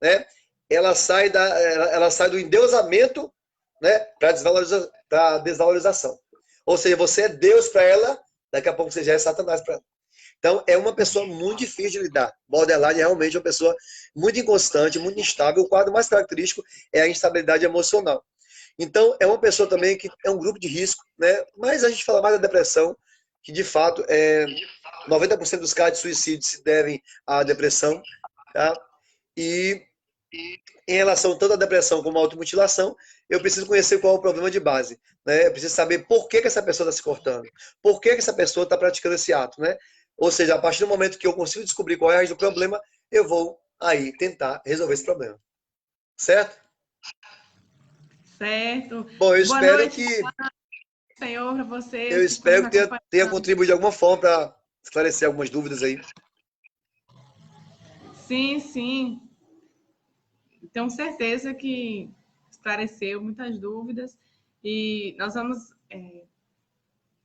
né? Ela sai do endeusamento, né, para desvalorização. Ou seja, você é Deus para ela, daqui a pouco você já é Satanás para ela. Então, é uma pessoa muito difícil de lidar. Borderline é realmente uma pessoa muito inconstante, muito instável. O quadro mais característico é a instabilidade emocional. Então, é uma pessoa também que é um grupo de risco, né? Mas a gente fala mais da depressão, que de fato 90% dos casos de suicídio se devem à depressão, tá? E em relação tanto à depressão como à automutilação, eu preciso conhecer qual é o problema de base, né? Eu preciso saber por que essa pessoa está se cortando, por que essa pessoa está praticando esse ato, né? Ou seja, a partir do momento que eu consigo descobrir qual é a raiz do problema, eu vou aí tentar resolver esse problema. Certo? Certo. Bom, eu Boa espero noite, que Senhor, para vocês eu que estão nos espero que tenha acompanhando. contribuído de alguma forma para esclarecer algumas dúvidas aí. Sim, sim. Tenho certeza que esclareceu muitas dúvidas e nós vamos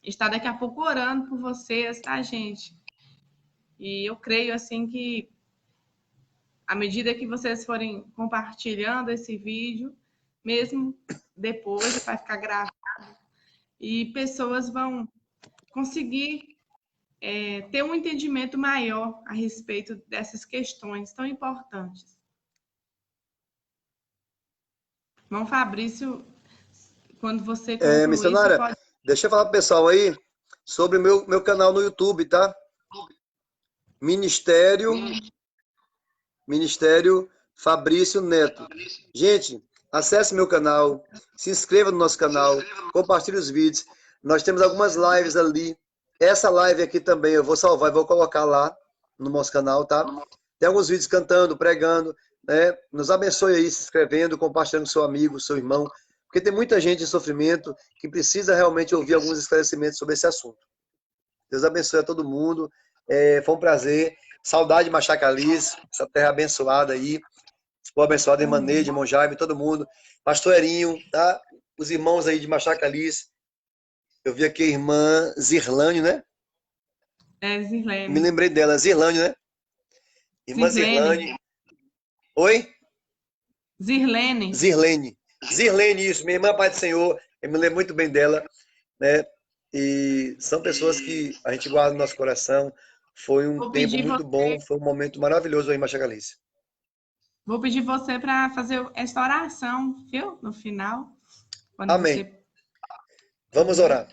estar daqui a pouco orando por vocês, tá, gente? E eu creio, assim, que à medida que vocês forem compartilhando esse vídeo, mesmo depois vai ficar gravado, e pessoas vão conseguir ter um entendimento maior a respeito dessas questões tão importantes. Irmão Fabrício, quando você concluir, missionária, você pode... deixa eu falar pro pessoal aí sobre o meu canal no YouTube, tá? Ministério Fabrício Neto. Gente, acesse meu canal, se inscreva no nosso canal, compartilhe os vídeos. Nós temos algumas lives ali. Essa live aqui também eu vou salvar e vou colocar lá no nosso canal, tá? Tem alguns vídeos cantando, pregando, né? Nos abençoe aí, se inscrevendo, compartilhando com seu amigo, seu irmão, porque tem muita gente em sofrimento que precisa realmente ouvir alguns esclarecimentos sobre esse assunto. Deus abençoe a todo mundo. Foi um prazer. Saudade de Machacaliz, essa terra abençoada aí. Ficou abençoada, irmã Neide, irmão Jaime, todo mundo. Pastor Erinho, tá? Os irmãos aí de Machacaliz. Eu vi aqui a irmã Zirlane, né? Zirlane. Me lembrei dela, Zirlane, né? Irmã Zirlane. Oi? Zirlane. Zirlane, isso. Minha irmã, Pai do Senhor. Eu me lembro muito bem dela, né? E são pessoas que a gente guarda no nosso coração. Foi um tempo muito bom, foi um momento maravilhoso aí em Machacaliz. Vou pedir você para fazer essa oração, viu? No final. Amém. Vamos orar.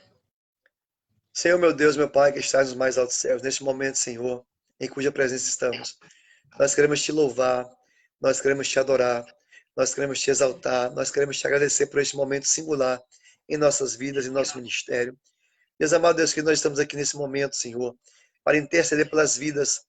Senhor, meu Deus, meu Pai, que estás nos mais altos céus, neste momento, Senhor, em cuja presença estamos, nós queremos te louvar, nós queremos te adorar, nós queremos te exaltar, nós queremos te agradecer por este momento singular em nossas vidas, em nosso ministério. Deus amado, Deus, que nós estamos aqui nesse momento, Senhor, para interceder pelas vidas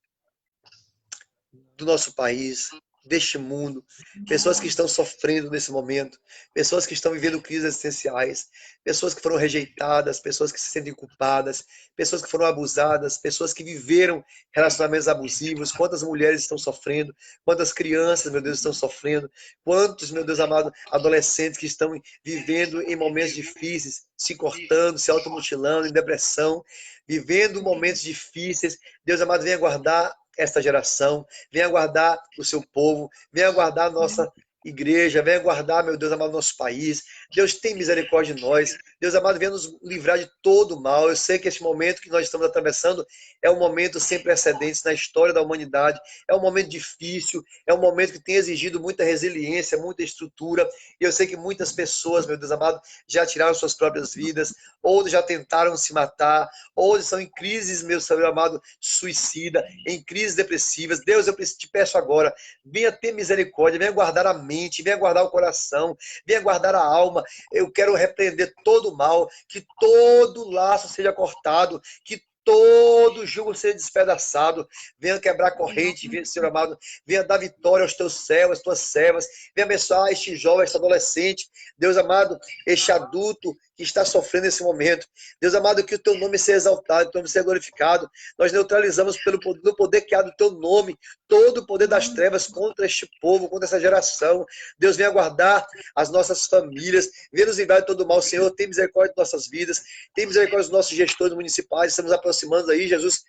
do nosso país, deste mundo, pessoas que estão sofrendo nesse momento, pessoas que estão vivendo crises existenciais, pessoas que foram rejeitadas, pessoas que se sentem culpadas, pessoas que foram abusadas, pessoas que viveram relacionamentos abusivos, quantas mulheres estão sofrendo, quantas crianças, meu Deus, estão sofrendo, quantos, meu Deus amado, adolescentes que estão vivendo em momentos difíceis, se cortando, se automutilando, em depressão, vivendo momentos difíceis. Deus amado, venha guardar esta geração, venha guardar o seu povo, venha guardar a nossa igreja, venha guardar, meu Deus amado, nosso país. Deus tem misericórdia de nós. Deus amado, venha nos livrar de todo o mal. Eu sei que este momento que nós estamos atravessando é um momento sem precedentes na história da humanidade. É um momento difícil, é um momento que tem exigido muita resiliência, muita estrutura. E eu sei que muitas pessoas, meu Deus amado, já tiraram suas próprias vidas, ou já tentaram se matar, ou estão em crises, meu Senhor amado, suicida, em crises depressivas. Deus, eu te peço agora, venha ter misericórdia, venha guardar a mente, venha guardar o coração, venha guardar a alma. Eu quero repreender todo o mal, que todo laço seja cortado, que todo jugo seja despedaçado. Venha quebrar a corrente, venha, Senhor amado, venha dar vitória aos teus servos, às tuas servas, venha abençoar este jovem, este adolescente, Deus amado, este adulto que está sofrendo nesse momento. Deus amado, que o teu nome seja exaltado, o teu nome seja glorificado. Nós neutralizamos pelo poder que há do teu nome, todo o poder das trevas contra este povo, contra essa geração. Deus, venha guardar as nossas famílias, venha nos livrar de todo o mal. Senhor, tem misericórdia de nossas vidas, tem misericórdia dos nossos gestores municipais. Estamos aproximando aí, Jesus,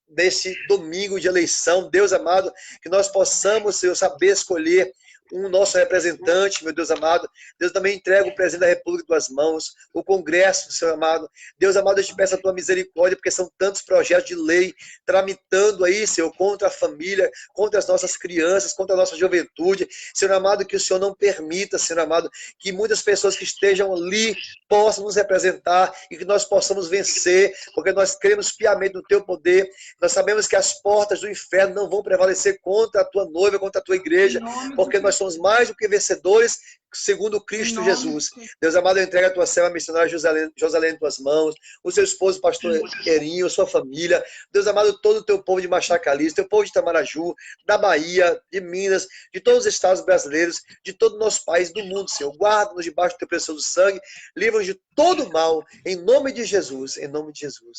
desse domingo de eleição. Deus amado, que nós possamos, Senhor, saber escolher um nosso representante, meu Deus amado. Deus, também entrega o presidente da República em tuas mãos, o Congresso, Senhor amado. Deus amado, eu te peço a tua misericórdia, porque são tantos projetos de lei tramitando aí, Senhor, contra a família, contra as nossas crianças, contra a nossa juventude. Senhor amado, que o Senhor não permita, Senhor amado, que muitas pessoas que estejam ali possam nos representar e que nós possamos vencer, porque nós cremos piamente no teu poder. Nós sabemos que as portas do inferno não vão prevalecer contra a tua noiva, contra a tua igreja, porque nós somos mais do que vencedores segundo Cristo Jesus. Deus amado, eu entrego a tua serva missionária Josalene em tuas mãos, o seu esposo, pastor Erinho, a sua família. Deus amado, todo o teu povo de Machacaliz, teu povo de Itamaraju, da Bahia, de Minas, de todos os estados brasileiros, de todo o nosso país, do mundo, Senhor. Guarda-nos debaixo do teu precioso sangue, livra-nos de todo o mal, em nome de Jesus, em nome de Jesus.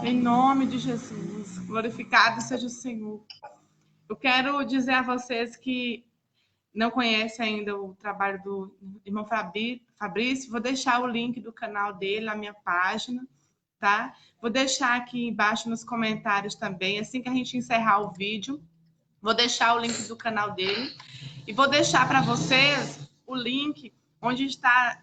Em nome de Jesus, glorificado seja o Senhor. Eu quero dizer a vocês que não conhece ainda o trabalho do irmão Fabrício, vou deixar o link do canal dele na minha página, tá? Vou deixar aqui embaixo nos comentários também, assim que a gente encerrar o vídeo, vou deixar o link do canal dele e vou deixar para vocês o link onde está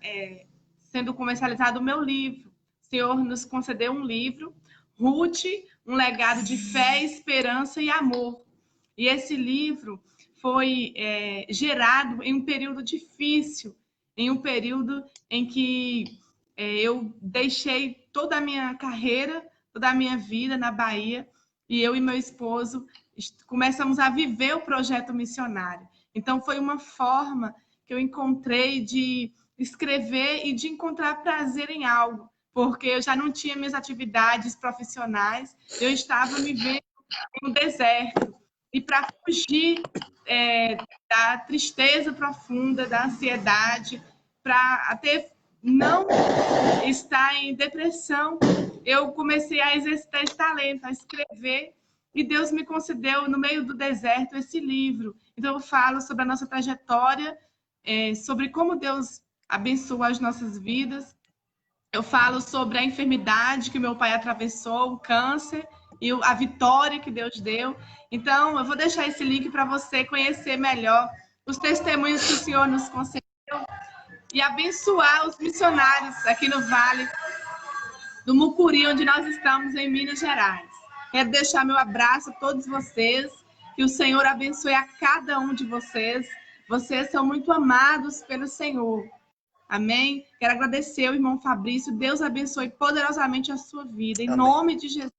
sendo comercializado o meu livro. O Senhor nos concedeu um livro, Ruth, um legado de fé, esperança e amor. E esse livro foi gerado em um período difícil, em um período em que eu deixei toda a minha carreira, toda a minha vida na Bahia, e eu e meu esposo começamos a viver o projeto missionário. Então, foi uma forma que eu encontrei de escrever e de encontrar prazer em algo, porque eu já não tinha minhas atividades profissionais, eu estava me vendo no deserto. E para fugir da tristeza profunda, da ansiedade, para até não estar em depressão, eu comecei a exercitar esse talento, a escrever, e Deus me concedeu, no meio do deserto, esse livro. Então, eu falo sobre a nossa trajetória, sobre como Deus abençoa as nossas vidas. Eu falo sobre a enfermidade que meu pai atravessou, o câncer, e a vitória que Deus deu. Então, eu vou deixar esse link para você conhecer melhor os testemunhos que o Senhor nos concedeu e abençoar os missionários aqui no Vale do Mucuri, onde nós estamos, em Minas Gerais. Quero deixar meu abraço a todos vocês, que o Senhor abençoe a cada um de vocês. Vocês são muito amados pelo Senhor. Amém? Quero agradecer ao irmão Fabrício. Deus abençoe poderosamente a sua vida, em nome de Jesus.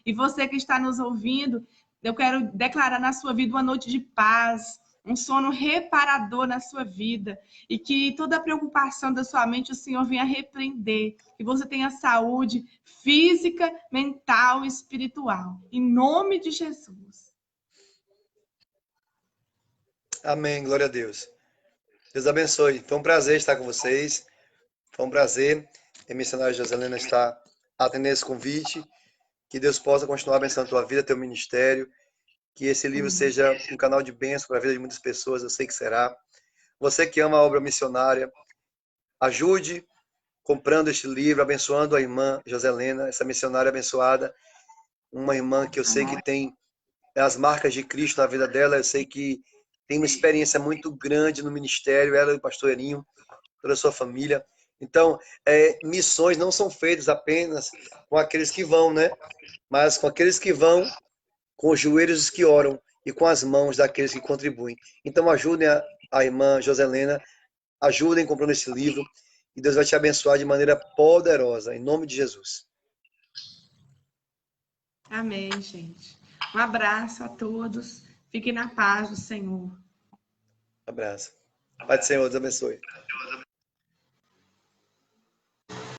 E você que está nos ouvindo, eu quero declarar na sua vida uma noite de paz, um sono reparador na sua vida, e que toda preocupação da sua mente o Senhor venha repreender, que você tenha saúde física, mental e espiritual. Em nome de Jesus. Amém, glória a Deus. Deus abençoe. Foi um prazer estar com vocês. Foi um prazer. A missionária Joselena está atendendo esse convite. Que Deus possa continuar abençoando a tua vida, teu ministério. Que esse livro seja um canal de bênção para a vida de muitas pessoas. Eu sei que será. Você que ama a obra missionária, ajude comprando este livro, abençoando a irmã Joselena, essa missionária abençoada. Uma irmã que eu sei que tem as marcas de Cristo na vida dela. Eu sei que tem uma experiência muito grande no ministério, ela e o pastor Erinho, toda a sua família. Então, missões não são feitas apenas com aqueles que vão, né? Mas com aqueles que vão, com os joelhos dos que oram e com as mãos daqueles que contribuem. Então, ajudem a irmã Joselena, ajudem comprando esse livro, e Deus vai te abençoar de maneira poderosa, em nome de Jesus. Amém, gente. Um abraço a todos. Fiquem na paz do Senhor. Um abraço. Pai do Senhor, Deus abençoe.